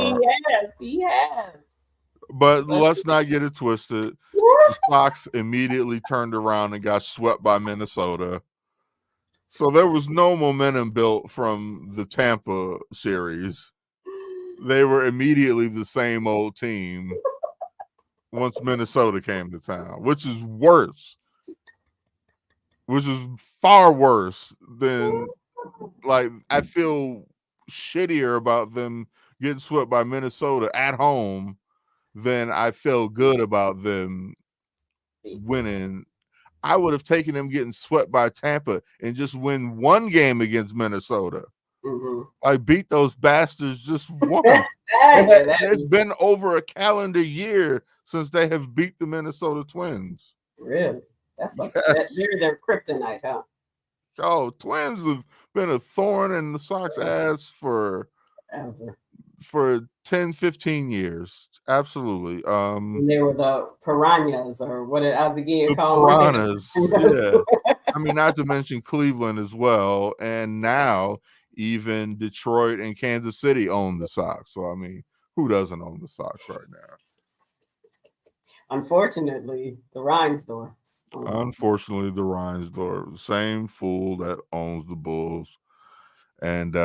S2: He has.
S1: But let's not get it twisted. The Sox immediately turned around and got swept by Minnesota. So there was no momentum built from the Tampa series. They were immediately the same old team once Minnesota came to town, which is worse. Which is far worse than, like, I feel shittier about them getting swept by Minnesota at home than I feel good about them winning. I would have taken them getting swept by Tampa and just win 1 game against Minnesota. I beat those bastards just once. It's been over a calendar year since they have beat the Minnesota Twins.
S2: Really? They're their kryptonite, huh?
S1: Oh, Twins have been a thorn in the Sox ass for 10, 15 years. Absolutely.
S2: They were the piranhas, or what I was
S1: called. Piranhas. Yeah. I mean, not to mention Cleveland as well. And now even Detroit and Kansas City own the Sox. So, I mean, who doesn't own the Sox right now?
S2: Unfortunately, the Reinsdorf.
S1: Unfortunately, the Reinsdorf. Same fool that owns the Bulls. And,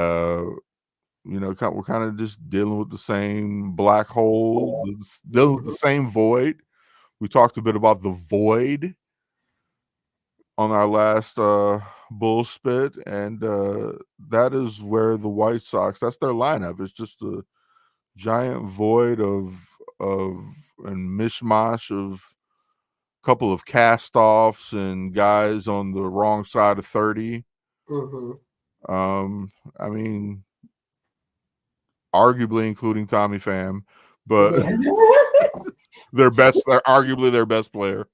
S1: we're kind of just dealing with the same black hole, dealing with the same void. We talked a bit about the void on our last Bull Spit, and that is where the White Sox, that's their lineup. It's just a giant void of and mishmash of a couple of cast-offs and guys on the wrong side of 30. I mean, arguably including Tommy Pham, but they're arguably their best player.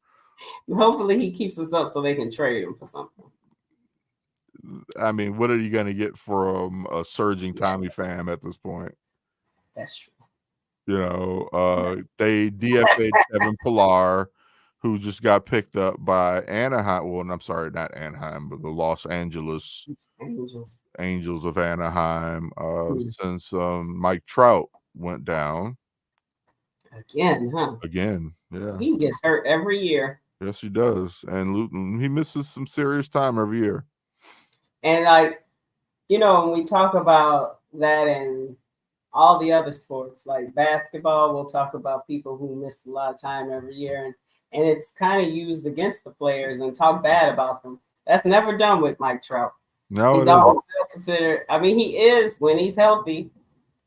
S2: Hopefully he keeps us up so they can trade him for something.
S1: I mean, what are you going to get from a surging Tommy Pham at this point?
S2: That's true.
S1: They DFA'd Kevin Pillar, who just got picked up by Anaheim. Well, I'm sorry, not Anaheim, but the Los Angeles Angels of Anaheim. Since Mike Trout went down
S2: again, huh?
S1: Again, yeah.
S2: He gets hurt every year.
S1: Yes, he does, and he misses some serious time every year.
S2: And like, you know, when we talk about that and all the other sports, like basketball, we'll talk about people who miss a lot of time every year, and it's kind of used against the players and talk bad about them. That's never done with Mike Trout.
S1: No,
S2: he's always considered. I mean, he is, when he's healthy,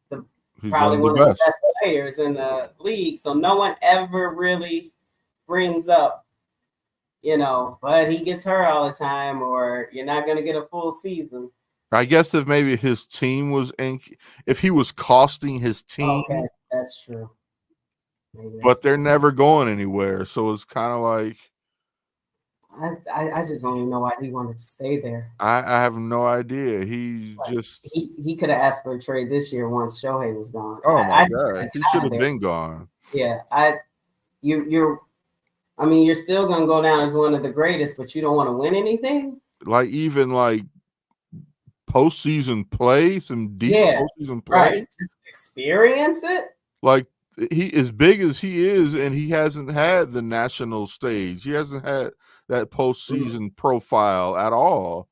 S1: he's
S2: probably
S1: one of the best
S2: players in the league. So no one ever really brings up, you know, but he gets hurt all the time, or you're not going to get a full season.
S1: I guess if maybe his team was if he was costing his team.
S2: Okay, that's true.
S1: But they're never going anywhere, so it's kind of like
S2: I just don't even know why he wanted to stay there.
S1: I have no idea. He
S2: could have asked for a trade this year once Shohei was gone.
S1: Oh my God, he should have been gone.
S2: Yeah, you're still gonna go down as one of the greatest, but you don't want to win anything.
S1: Like even like postseason play, some deep postseason play,
S2: right? Experience it.
S1: Like he, as big as he is, and he hasn't had the national stage. He hasn't had that postseason profile at all.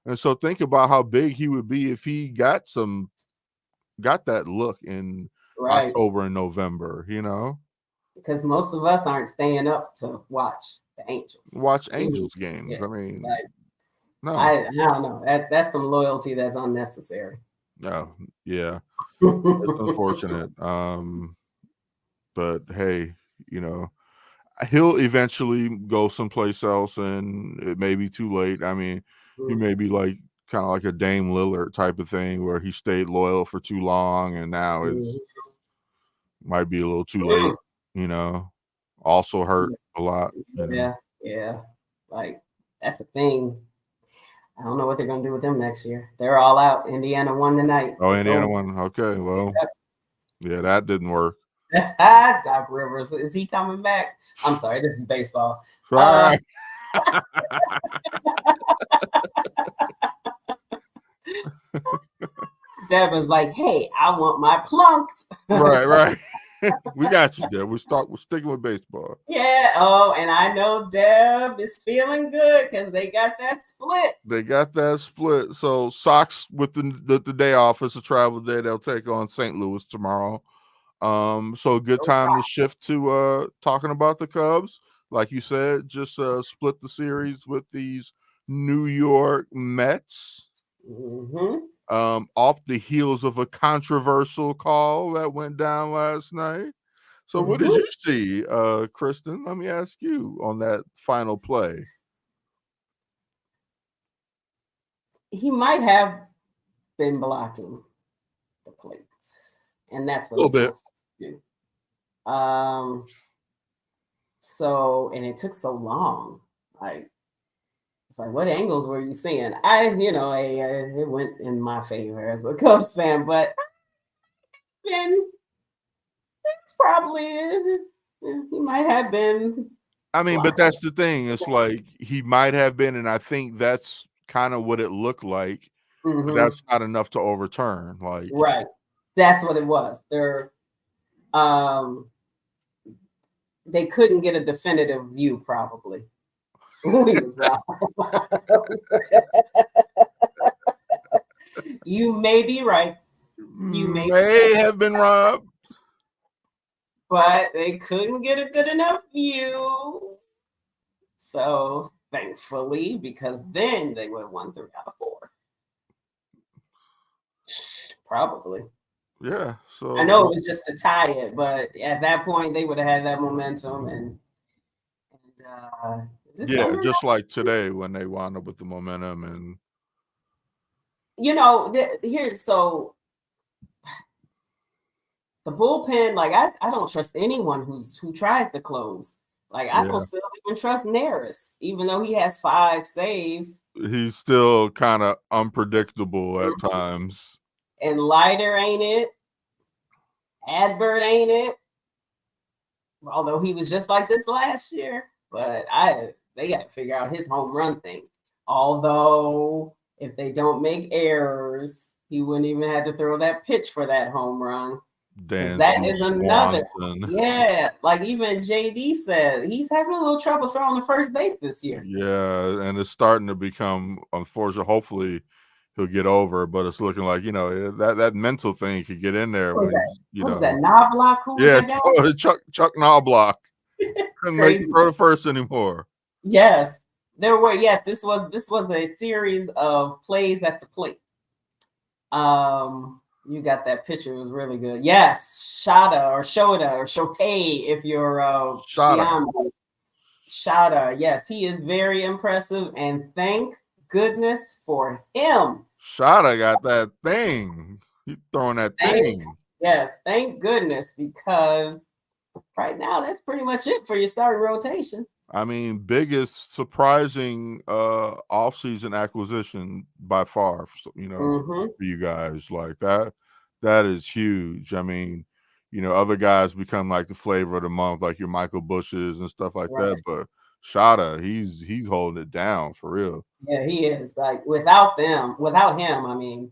S1: And so think about how big he would be if he got that look in October and November, you know?
S2: Because most of us aren't staying up to watch the Angels.
S1: Watch Angels games. Yeah. I mean, no.
S2: I don't know. That's some loyalty that's unnecessary.
S1: No, yeah. It's unfortunate. But hey, you know, he'll eventually go someplace else, and it may be too late. I mean, he may be like kind of like a Dame Lillard type of thing where he stayed loyal for too long, and now it's might be a little too late, you know. Also hurt a lot.
S2: Yeah. Like that's a thing. I don't know what they're gonna do with them next year. They're all out. Indiana won tonight.
S1: Oh, Indiana won. Okay, well, yeah, that didn't work.
S2: Doc Rivers, is he coming back? I'm sorry, this is baseball.
S1: Right.
S2: Deb was like, "Hey, I want my plunked."
S1: Right. We got you, Deb. We're sticking with baseball.
S2: Yeah. Oh, and I know Deb is feeling good because they got that split.
S1: So Sox with the day off, it's a travel day. They'll take on St. Louis tomorrow. So a good time to shift to talking about the Cubs. Like you said, just split the series with these New York Mets. Off the heels of a controversial call that went down last night. So what did you see, Kristen? Let me ask you on that final play.
S2: He might have been blocking the plate. And that's what
S1: he's supposed
S2: to do. So, and it took so long. Like, it's like, what angles were you seeing? It went in my favor as a Cubs fan, but it's probably he might have been.
S1: I mean, but that's the thing. It's like he might have been, and I think that's kind of what it looked like. But that's not enough to overturn. Like,
S2: right. That's what it was. They couldn't get a definitive view, probably. You may be right.
S1: You may have been robbed.
S2: But they couldn't get a good enough view. So, thankfully, because then they would have won 3 out of 4. Probably.
S1: Yeah, so
S2: I know it was just to tie it, but at that point they would have had that momentum and
S1: just like today when they wound up with the momentum and
S2: so the bullpen, like I don't trust anyone who tries to close. Like I don't still even trust Neris, even though he has 5 saves.
S1: He's still kind of unpredictable at times.
S2: And Leiter ain't it. Adbert ain't it. Although he was just like this last year. but they got to figure out his home run thing. Although if they don't make errors, he wouldn't even have to throw that pitch for that home run. That is another. Yeah, like even JD said, he's having a little trouble throwing the first base this year.
S1: Yeah, and it's starting to become, unfortunate. Hopefully, he'll get over, but it's looking like, you know, that mental thing could get in there.
S2: What was that? Knobloch? Who was that guy?
S1: Chuck Knobloch. Couldn't make him throw the first anymore.
S2: Yes, there were. Yes, this was a series of plays at the plate. You got that picture. It was really good. Yes, Shota or Shotay, if you're Shota. Yes, he is very impressive, and thank goodness for him.
S1: Shota got that thing. He's throwing that thing.
S2: Yes, thank goodness, because right now that's pretty much it for your starting rotation.
S1: I mean, biggest surprising offseason acquisition by far, you know, for you guys. Like that is huge. I mean, you know, other guys become like the flavor of the month, like your Michael Bushes and stuff like that. But Shota, he's holding it down for real.
S2: Yeah, he is. Like without him, I mean,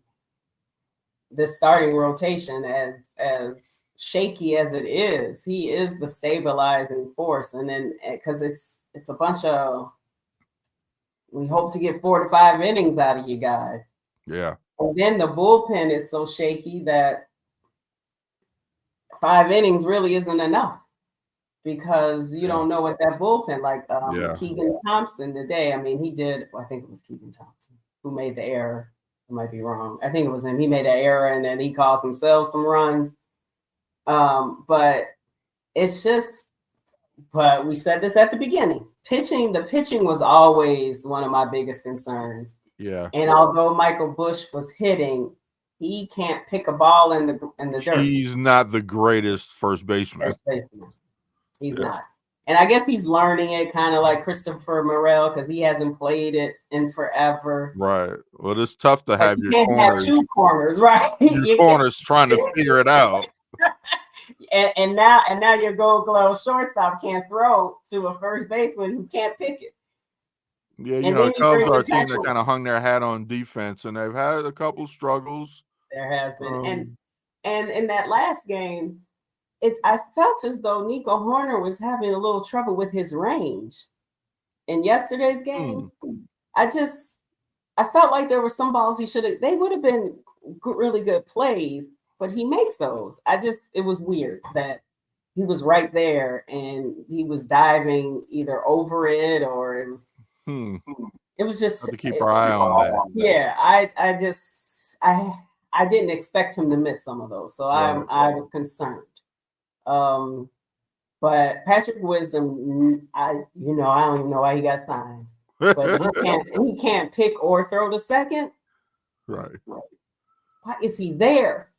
S2: this starting rotation, as shaky as it is, he is the stabilizing force. And then because it's a bunch of, we hope to get 4 to 5 innings out of you guys.
S1: Yeah.
S2: And then the bullpen is so shaky that 5 innings really isn't enough, because you don't know what that bullpen, like Keegan Thompson today. I mean, he did, I think it was Keegan Thompson who made the error. I might be wrong. I think it was him. He made an error and then he caused himself some runs. But it's just, but we said this at the beginning. The pitching was always one of my biggest concerns.
S1: Yeah.
S2: And although Michael Bush was hitting, he can't pick a ball in the dirt.
S1: He's not the greatest first baseman.
S2: He's not. And I guess he's learning it, kind of like Christopher Morel, because he hasn't played it in forever.
S1: Right. Well, it's tough to have your
S2: corners. Have 2 corners, right?
S1: Your corners trying to figure it out.
S2: and now your Gold Glove shortstop can't throw to a first baseman who can't pick it.
S1: Yeah, you know, the Cubs are a team that kind of hung their hat on defense, and they've had a couple struggles.
S2: There has been, and in that last game, I felt as though Nico Horner was having a little trouble with his range. In yesterday's game, I felt like there were some balls they would have been really good plays, but he makes those. It was weird that he was right there and he was diving either over it, or it was. It was just
S1: have to keep our eye on that.
S2: Yeah, I didn't expect him to miss some of those, so I was concerned. But Patrick Wisdom, I don't even know why he got signed, but he can't pick or throw to second.
S1: Right.
S2: Why is he there?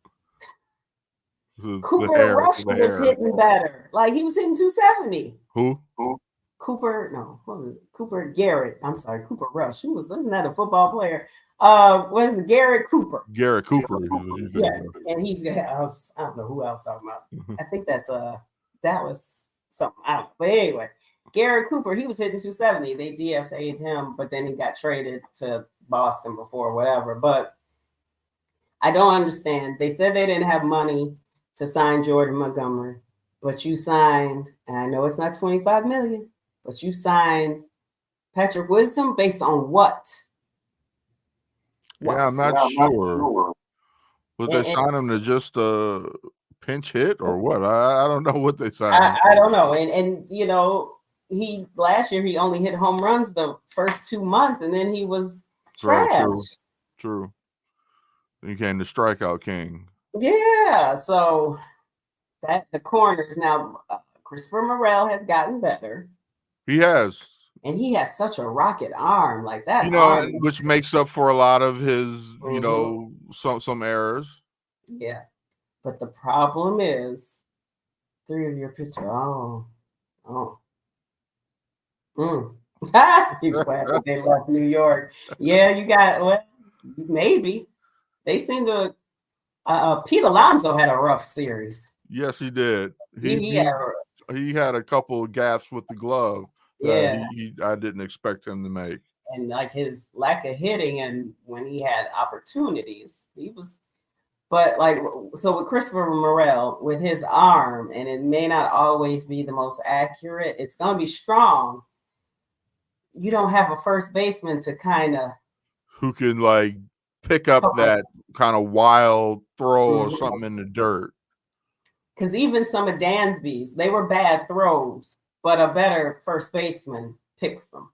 S2: Cooper Rush was hitting better. Like he was hitting 270.
S1: Who?
S2: Cooper, no, what was it? Cooper Garrett. I'm sorry, Cooper Rush. Isn't that a football player? Was it Garrett Cooper?
S1: Garrett Cooper.
S2: Yes, and I don't know who else talking about. I think that's Dallas something. I don't know. But anyway, Garrett Cooper, he was hitting 270. They DFA'd him, but then he got traded to Boston before, whatever. But I don't understand. They said they didn't have money to sign Jordan Montgomery, but you signed, and I know it's not $25 million. But you signed Patrick Wisdom based on what?
S1: Yeah, I'm not sure. Would they sign him to just a pinch hit or what? I don't know what they signed.
S2: I don't know. And you know, last year he only hit home runs the first 2 months, and then he was trash.
S1: True. He became the strikeout king.
S2: Yeah. So the corners now. Christopher Morel has gotten better.
S1: He has.
S2: And he has such a rocket arm like that.
S1: You know, which makes up for a lot of his, you know, some errors.
S2: Yeah. But the problem is 3 of your pitchers. You glad they left New York. Yeah, you got, maybe. They seem to, Pete Alonso had a rough series.
S1: Yes, he did. He had a couple of gaffes with the glove.
S2: Yeah.
S1: I didn't expect him to make.
S2: And like his lack of hitting, and when he had opportunities, he was. But like, so with Christopher Morel, with his arm, and it may not always be the most accurate, it's going to be strong. You don't have a first baseman to kind of
S1: who can like pick up that kind of wild throw or something in the dirt.
S2: Because even some of Dansby's, they were bad throws, but a better first baseman picks them.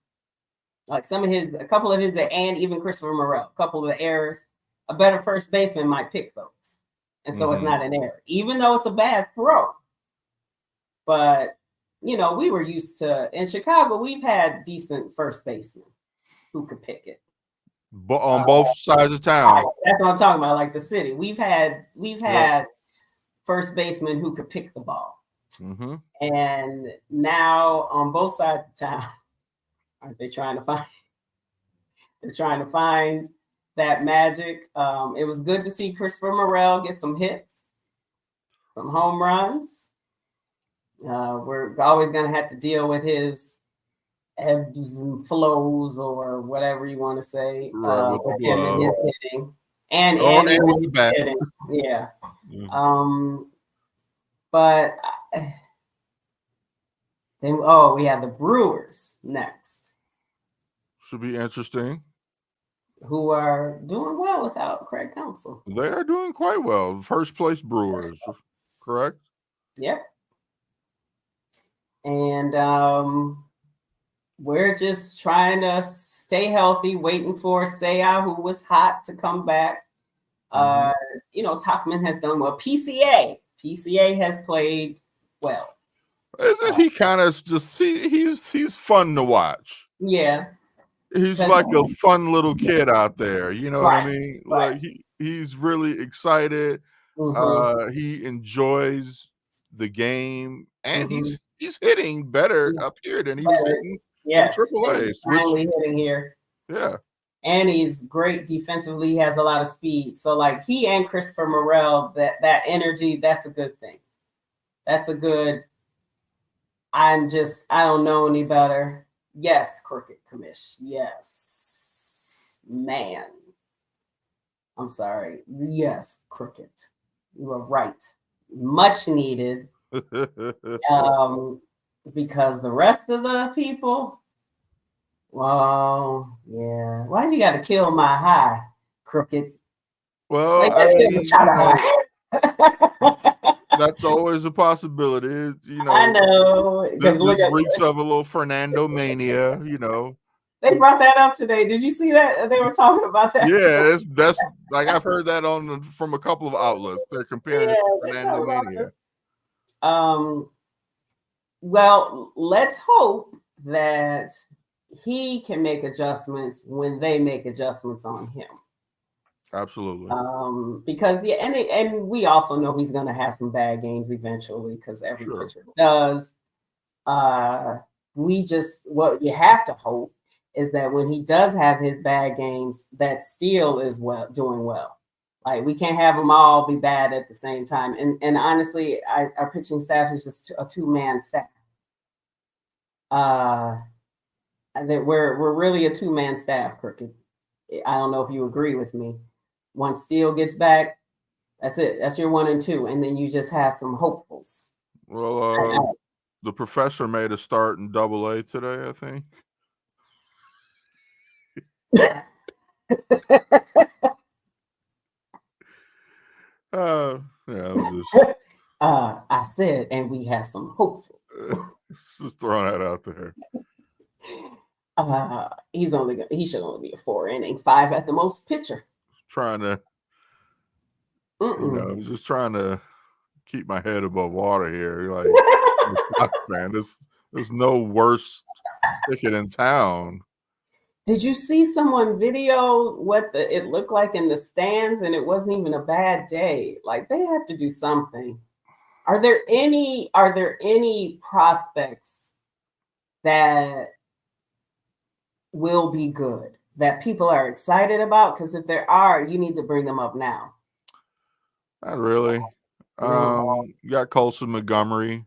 S2: Like a couple of his, and even Christopher Morel, a couple of the errors, a better first baseman might pick those. And so it's not an error, even though it's a bad throw. But, we were used to, in Chicago, we've had decent first basemen who could pick it.
S1: But on both sides of town.
S2: That's what I'm talking about, like the city. We've had first basemen who could pick the ball.
S1: Mm-hmm.
S2: And now on both sides of town, aren't they trying to find? They're trying to find that magic. It was good to see Christopher Morel get some hits, some home runs. We're always going to have to deal with his ebbs and flows, or whatever you want to say, with him and his hitting, and with the bat. Hitting. Yeah. Mm-hmm. But then, we have the Brewers next.
S1: Should be interesting.
S2: Who are doing well without Craig Counsell.
S1: They are doing quite well. First place Brewers, correct?
S2: Yep. And we're just trying to stay healthy, waiting for Seiya, who was hot, to come back. Topman has done well. PCA has played well.
S1: Isn't he kind of just he's fun to watch?
S2: Yeah.
S1: He's like a fun little kid out there, you know what I mean?
S2: Right.
S1: Like he's really excited.
S2: Mm-hmm.
S1: He enjoys the game, and he's hitting better up here than he was hitting in AAA.
S2: Finally hitting here.
S1: Yeah.
S2: And he's great defensively. He has a lot of speed. So like he and Christopher Morel, that energy, that's a good thing. That's a good. I don't know any better. Yes, Crooked Commish. Yes, man. I'm sorry. Yes, Crooked. You were right. Much needed. Because the rest of the people, well, yeah. Why'd you got to kill my high, Crooked?
S1: Well, that's always a possibility.
S2: I know.
S1: This reeks of a little Fernando mania,
S2: They brought that up today. Did you see that? They were talking about that.
S1: Yeah, that's like I've heard that from a couple of outlets. They're comparing it to Fernando mania.
S2: Well, let's hope that he can make adjustments when they make adjustments on him.
S1: Absolutely.
S2: Because and we also know he's going to have some bad games eventually, because every pitcher does. What you have to hope is that when he does have his bad games, that Steele is doing well. Like, we can't have them all be bad at the same time. And honestly, our pitching staff is just a two-man staff. That we're really a two-man staff, Crooked. I don't know if you agree with me. Once Steele gets back, that's it. That's your 1 and 2, and then you just have some hopefuls.
S1: Well, the professor made a start in AA today, I think.
S2: I said, and we have some hopeful.
S1: Just throwing that out there.
S2: He should only be a 4-inning, 5 at the most pitcher.
S1: Trying to, just trying to keep my head above water here. Like, man, there's no worse ticket in town.
S2: Did you see someone video what it looked like in the stands, and it wasn't even a bad day? Like, they have to do something. Are there any prospects that will be good that people are excited about? Because if there are, you need to bring them up now.
S1: Not really. You got Colson Montgomery.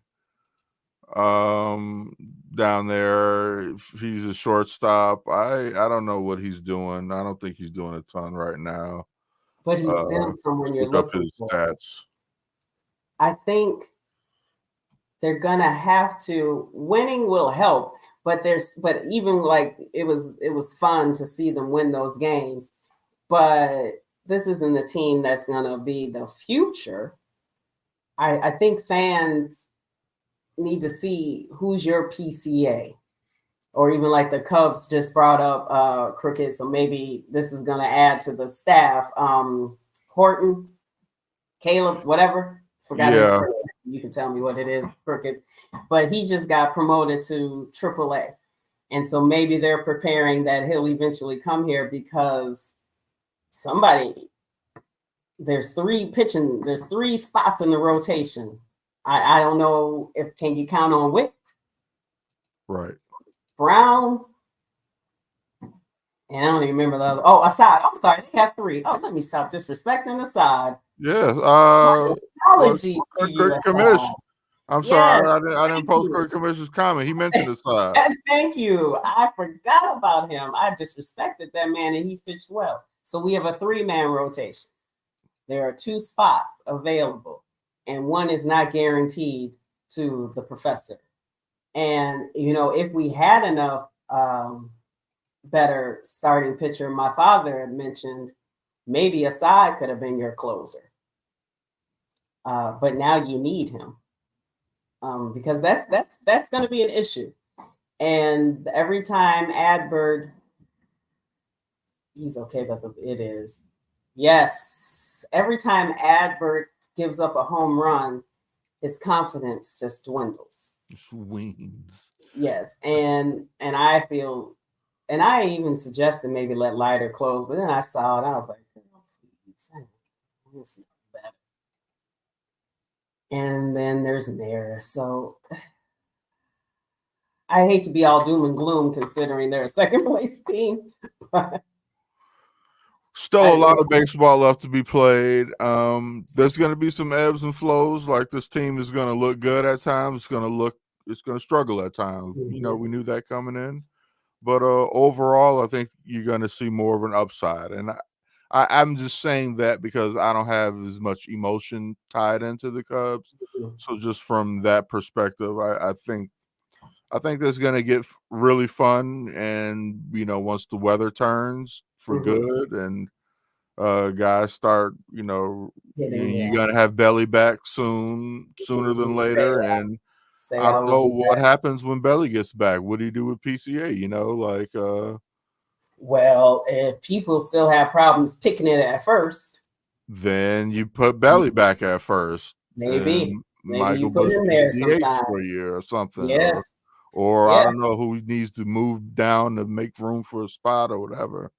S1: down there. If he's a shortstop. I don't know what he's doing. I don't think he's doing a ton right now.
S2: But he's still someone you're
S1: Look up
S2: looking
S1: his
S2: for.
S1: stats.
S2: I think they're gonna have to. Winning will help, but even like it was fun to see them win those games. But this isn't the team that's gonna be the future. I think fans need to see who's your PCA, or even like the Cubs just brought up Crooked, so maybe this is going to add to the staff. Horton, Caleb, whatever, forgot his
S1: Yeah.
S2: name. You can tell me what it is, Crooked, but he just got promoted to AAA, and so maybe they're preparing that he'll eventually come here because somebody. There's three spots in the rotation. I don't know if can you count on Wicks,
S1: Right.
S2: Brown, and I don't even remember the other. Oh, Assad. I'm sorry, they have three. Oh, let me stop disrespecting Assad.
S1: Yeah.
S2: Apologies to you,
S1: Kurt Commish.
S2: Assad.
S1: I'm
S2: Yes,
S1: sorry, I didn't post
S2: you.
S1: Kurt Commish's comment. He mentioned the side.
S2: Thank you. I forgot about him. I disrespected that man, and he's pitched well. So we have a 3-man rotation. There are 2 spots available, and one is not guaranteed to the professor. And, if we had enough better starting pitcher, my father had mentioned maybe Assad could have been your closer. But now you need him because that's going to be an issue. And every time Adbert, he's okay, but it is. Yes. Every time Adbert gives up a home run, his confidence just dwindles.
S1: Swings.
S2: Yes. And I feel, and I even suggested maybe let Leiter close, but then I saw it. I was like, oh, please, it's not better. And then there's Nair. So I hate to be all doom and gloom considering they're a second place team, but
S1: still a lot of baseball left to be played. There's going to be some ebbs and flows. Like this team is going to look good at times. It's going to struggle at times.
S2: Mm-hmm.
S1: We knew that coming in, but overall, I think you're going to see more of an upside. And I'm just saying that because I don't have as much emotion tied into the Cubs.
S2: Mm-hmm.
S1: So just from that perspective, I think that's going to get really fun. And, once the weather turns for good and guys start, you're going to have Belly back sooner than later. And I don't know what happens when Belly gets back. What do you do with PCA?
S2: Well, if people still have problems picking it at first,
S1: then you put Belly back at first.
S2: Maybe
S1: Michael
S2: you put him there
S1: DH
S2: sometime
S1: for a year or something.
S2: Yeah.
S1: Or I don't know who needs to move down to make room for a spot or whatever.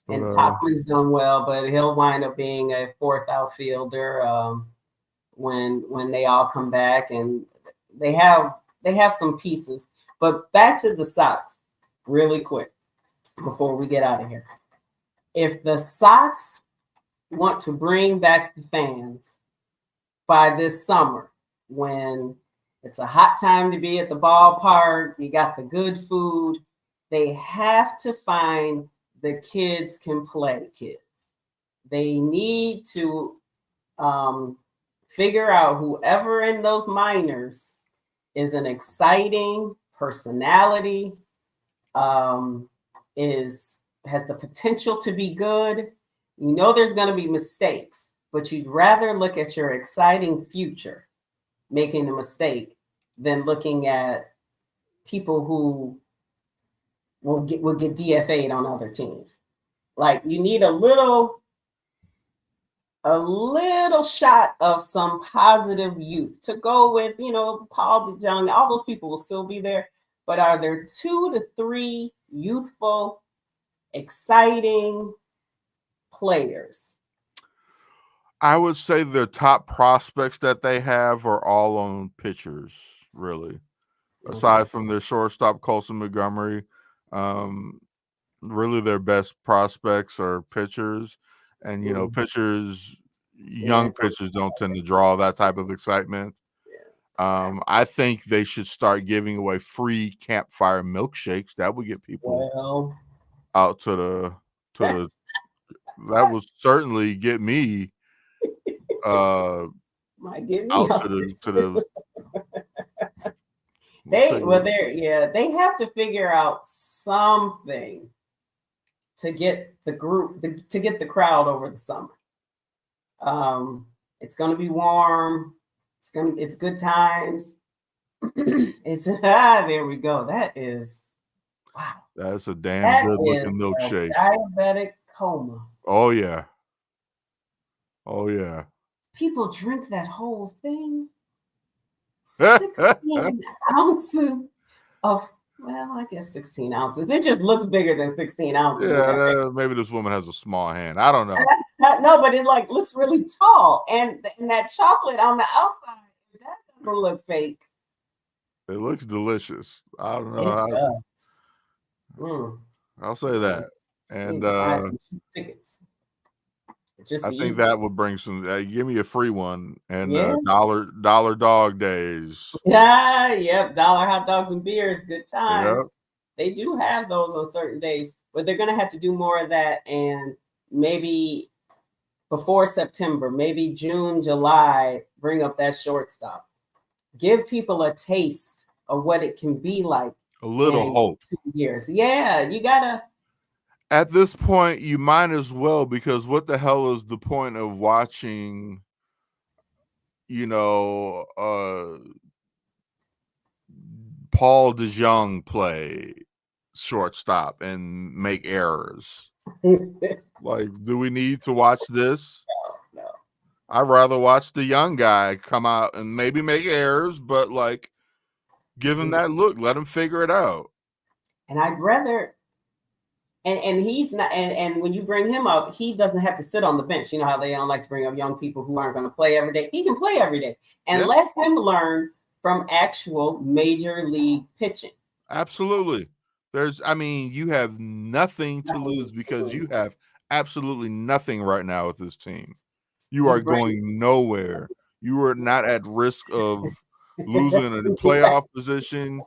S2: And Toplin's done well, but he'll wind up being a 4th outfielder when they all come back, and they have some pieces. But back to the Sox, really quick, before we get out of here. If the Sox want to bring back the fans by this summer, when it's a hot time to be at the ballpark, you got the good food, they have to find the kids can play kids. They need to figure out whoever in those minors is an exciting personality, has the potential to be good. There's going to be mistakes, but you'd rather look at your exciting future making a mistake than looking at people who will get DFA'd on other teams. Like you need a little shot of some positive youth to go with, Paul DeJong, all those people will still be there. But are there 2 to 3 youthful, exciting players?
S1: I would say the top prospects that they have are all on pitchers, really. Aside from their shortstop, Colson Montgomery, really their best prospects are pitchers. And, pitchers, young pitchers don't tend to draw that type of excitement. I think they should start giving away free campfire milkshakes. That would get people
S2: Well,
S1: out to the that would certainly get me
S2: might get me
S1: out
S2: off
S1: to
S2: this.
S1: the
S2: They have to figure out something to get the group to get the crowd over the summer. It's going to be warm. It's good times. It's there we go. That is wow.
S1: That's a damn
S2: That
S1: good
S2: is
S1: looking
S2: a
S1: milkshake.
S2: diabetic coma.
S1: Oh yeah. Oh yeah.
S2: People drink that whole thing. 16 ounces of, well, I guess 16 ounces. It just looks bigger than 16 ounces.
S1: Yeah, maybe this woman has a small hand. I don't know.
S2: No, but it like looks really tall, and that chocolate on the outside, that doesn't look fake.
S1: It looks delicious. I don't know.
S2: It does.
S1: I'll say that. And
S2: some cheap tickets. Just
S1: I think that would bring some. Give me a free one and dollar dog days.
S2: Yeah, yep. Dollar hot dogs and beers, good times.
S1: Yep.
S2: They do have those on certain days, but they're gonna have to do more of that, and maybe before September, maybe June, July, bring up that shortstop. Give people a taste of what it can be like.
S1: A little hope.
S2: 2 years. Yeah, you gotta.
S1: At this point, you might as well, because what the hell is the point of watching, Paul DeJong play shortstop and make errors? Like, do we need to watch this?
S2: No.
S1: I'd rather watch the young guy come out and maybe make errors, but like give him that look, let him figure it out.
S2: And I'd rather, and he's not, and when you bring him up, he doesn't have to sit on the bench. You know how they don't like to bring up young people who aren't going to play every day. He can play every day, and let him learn from actual major league pitching.
S1: Absolutely. You have nothing to lose because you have absolutely nothing right now with this team. You are going nowhere. You are not at risk of losing a playoff position.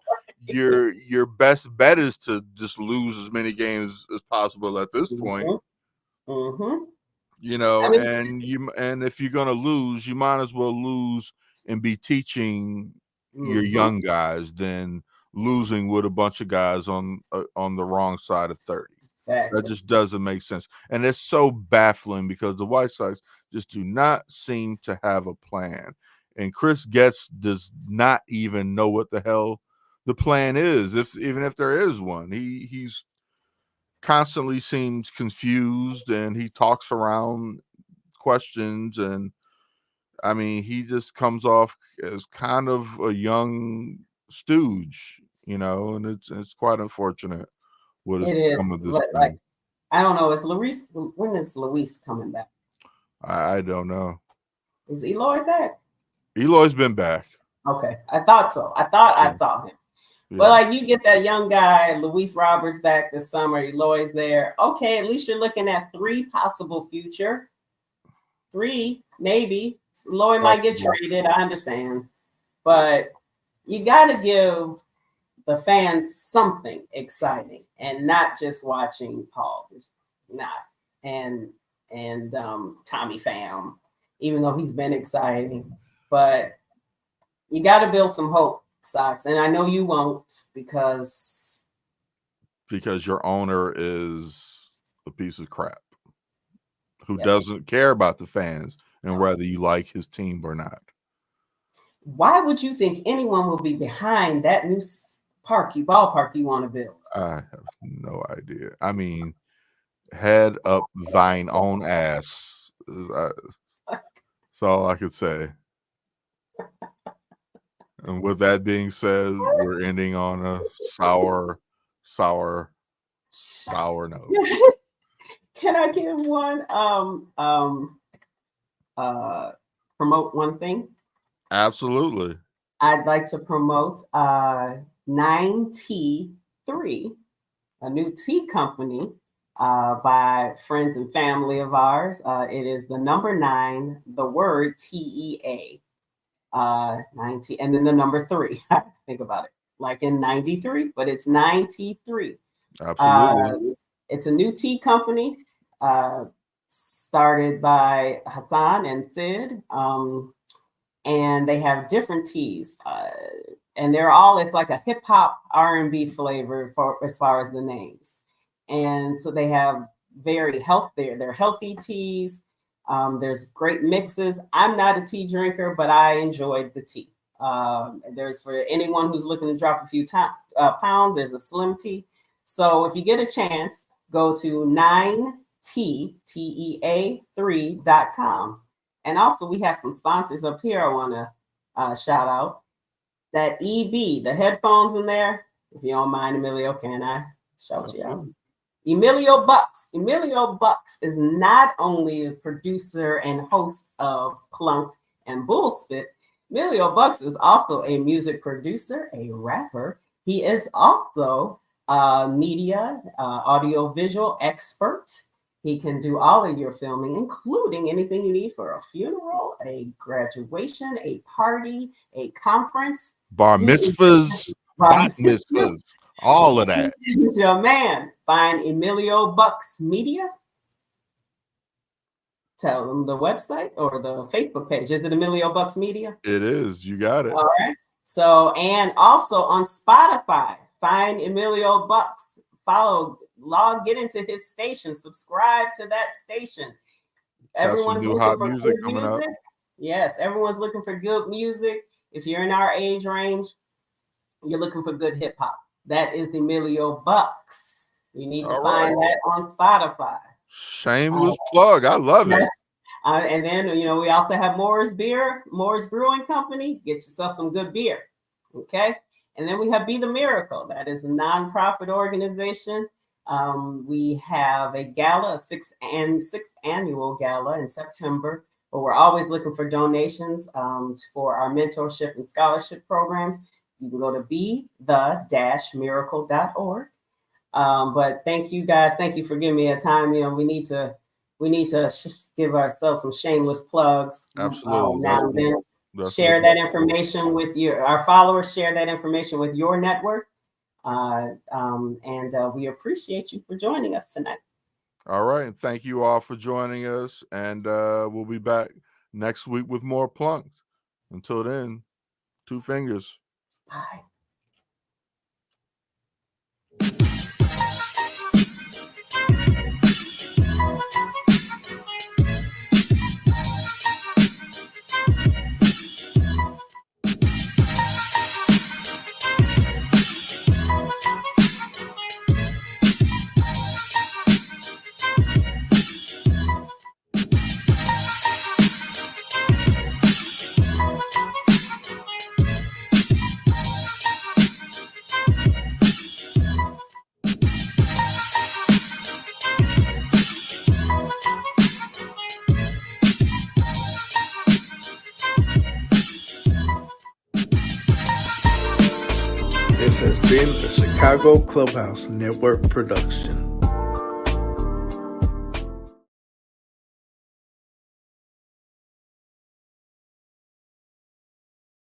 S1: Your best bet is to just lose as many games as possible at this point. And if you're gonna lose, you might as well lose and be teaching your young guys than losing with a bunch of guys on the wrong side of 30.
S2: Exactly.
S1: That just doesn't make sense. And it's so baffling because the White Sox just do not seem to have a plan. And Chris Getz does not even know what the hell the plan is, even if there is one. He's constantly seems confused, and he talks around questions, and he just comes off as kind of a young stooge, and it's quite unfortunate what has become of this thing.
S2: I don't know. When is Luis coming back?
S1: I don't know.
S2: Is Eloy back?
S1: Eloy's been back.
S2: Okay, I thought so. I thought I saw him. Yeah. But like, you get that young guy, Luis Roberts, back this summer. Eloy's there. Okay, at least you're looking at 3 possible future. 3, maybe. Eloy might get traded. I understand, but you got to give the fans something exciting and not just watching Paul, and Tommy Pham, even though he's been exciting. But you got to build some hope, Sox, and I know you won't because your owner is a piece of crap who doesn't care about the fans and whether you like his team or not. Why would you think anyone will be behind that new ballpark you want to build?
S1: I have no idea. Head up thine own ass. That's all I could say. And with that being said, we're ending on a sour note.
S2: Can I give one promote one thing?
S1: Absolutely.
S2: I'd like to promote 9T3, a new tea company by friends and family of ours. It is the number 9, the word TEA. 90, and then the number 3. I have to think about it, like in 93, but it's 93.
S1: Absolutely.
S2: It's a new tea company started by Hassan and Sid, and they have different teas, and they're all, it's like a hip hop R&B flavor for as far as the names, and so they have very they're healthy teas. There's great mixes. I'm not a tea drinker, but I enjoyed the tea. There's for anyone who's looking to drop a few pounds, there's a slim tea. So if you get a chance, go to 9tea3.com. And also we have some sponsors up here I want to shout out. That EB, the headphones in there. If you don't mind, Emilio, can I shout you out? Emilio Bucks. Emilio Bucks is not only a producer and host of Plunked and Bullspit. Emilio Bucks is also a music producer, a rapper. He is also a media, audio-visual expert. He can do all of your filming, including anything you need for a funeral, a graduation, a party, a conference.
S1: Bar mitzvahs, bat mitzvahs, all of that.
S2: He's your man. Find Emilio Bucks Media. Tell them the website or the Facebook page. Is it Emilio Bucks Media?
S1: It is. You got it.
S2: All right. So, and also on Spotify, find Emilio Bucks. Get into his station. Subscribe to that station. Everyone's looking for good music. Yes, everyone's looking for good music. If you're in our age range, you're looking for good hip hop. That is Emilio Bucks. You need to find that on Spotify.
S1: Shameless plug. I love it.
S2: And then, we also have Moore's Brewing Company. Get yourself some good beer. Okay. And then we have Be the Miracle. That is a nonprofit organization. We have a gala, a sixth annual gala in September, but we're always looking for donations for our mentorship and scholarship programs. You can go to be-the-miracle.org. But thank you guys. Thank you for giving me a time. We need to give ourselves some shameless plugs.
S1: Absolutely.
S2: Now and then. Share that information with our followers. Share that information with your network. And we appreciate you for joining us tonight.
S1: All right. And thank you all for joining us. And we'll be back next week with more Plunked. Until then, 2 fingers.
S2: Bye.
S4: This has been a Chicago Clubhouse Network production.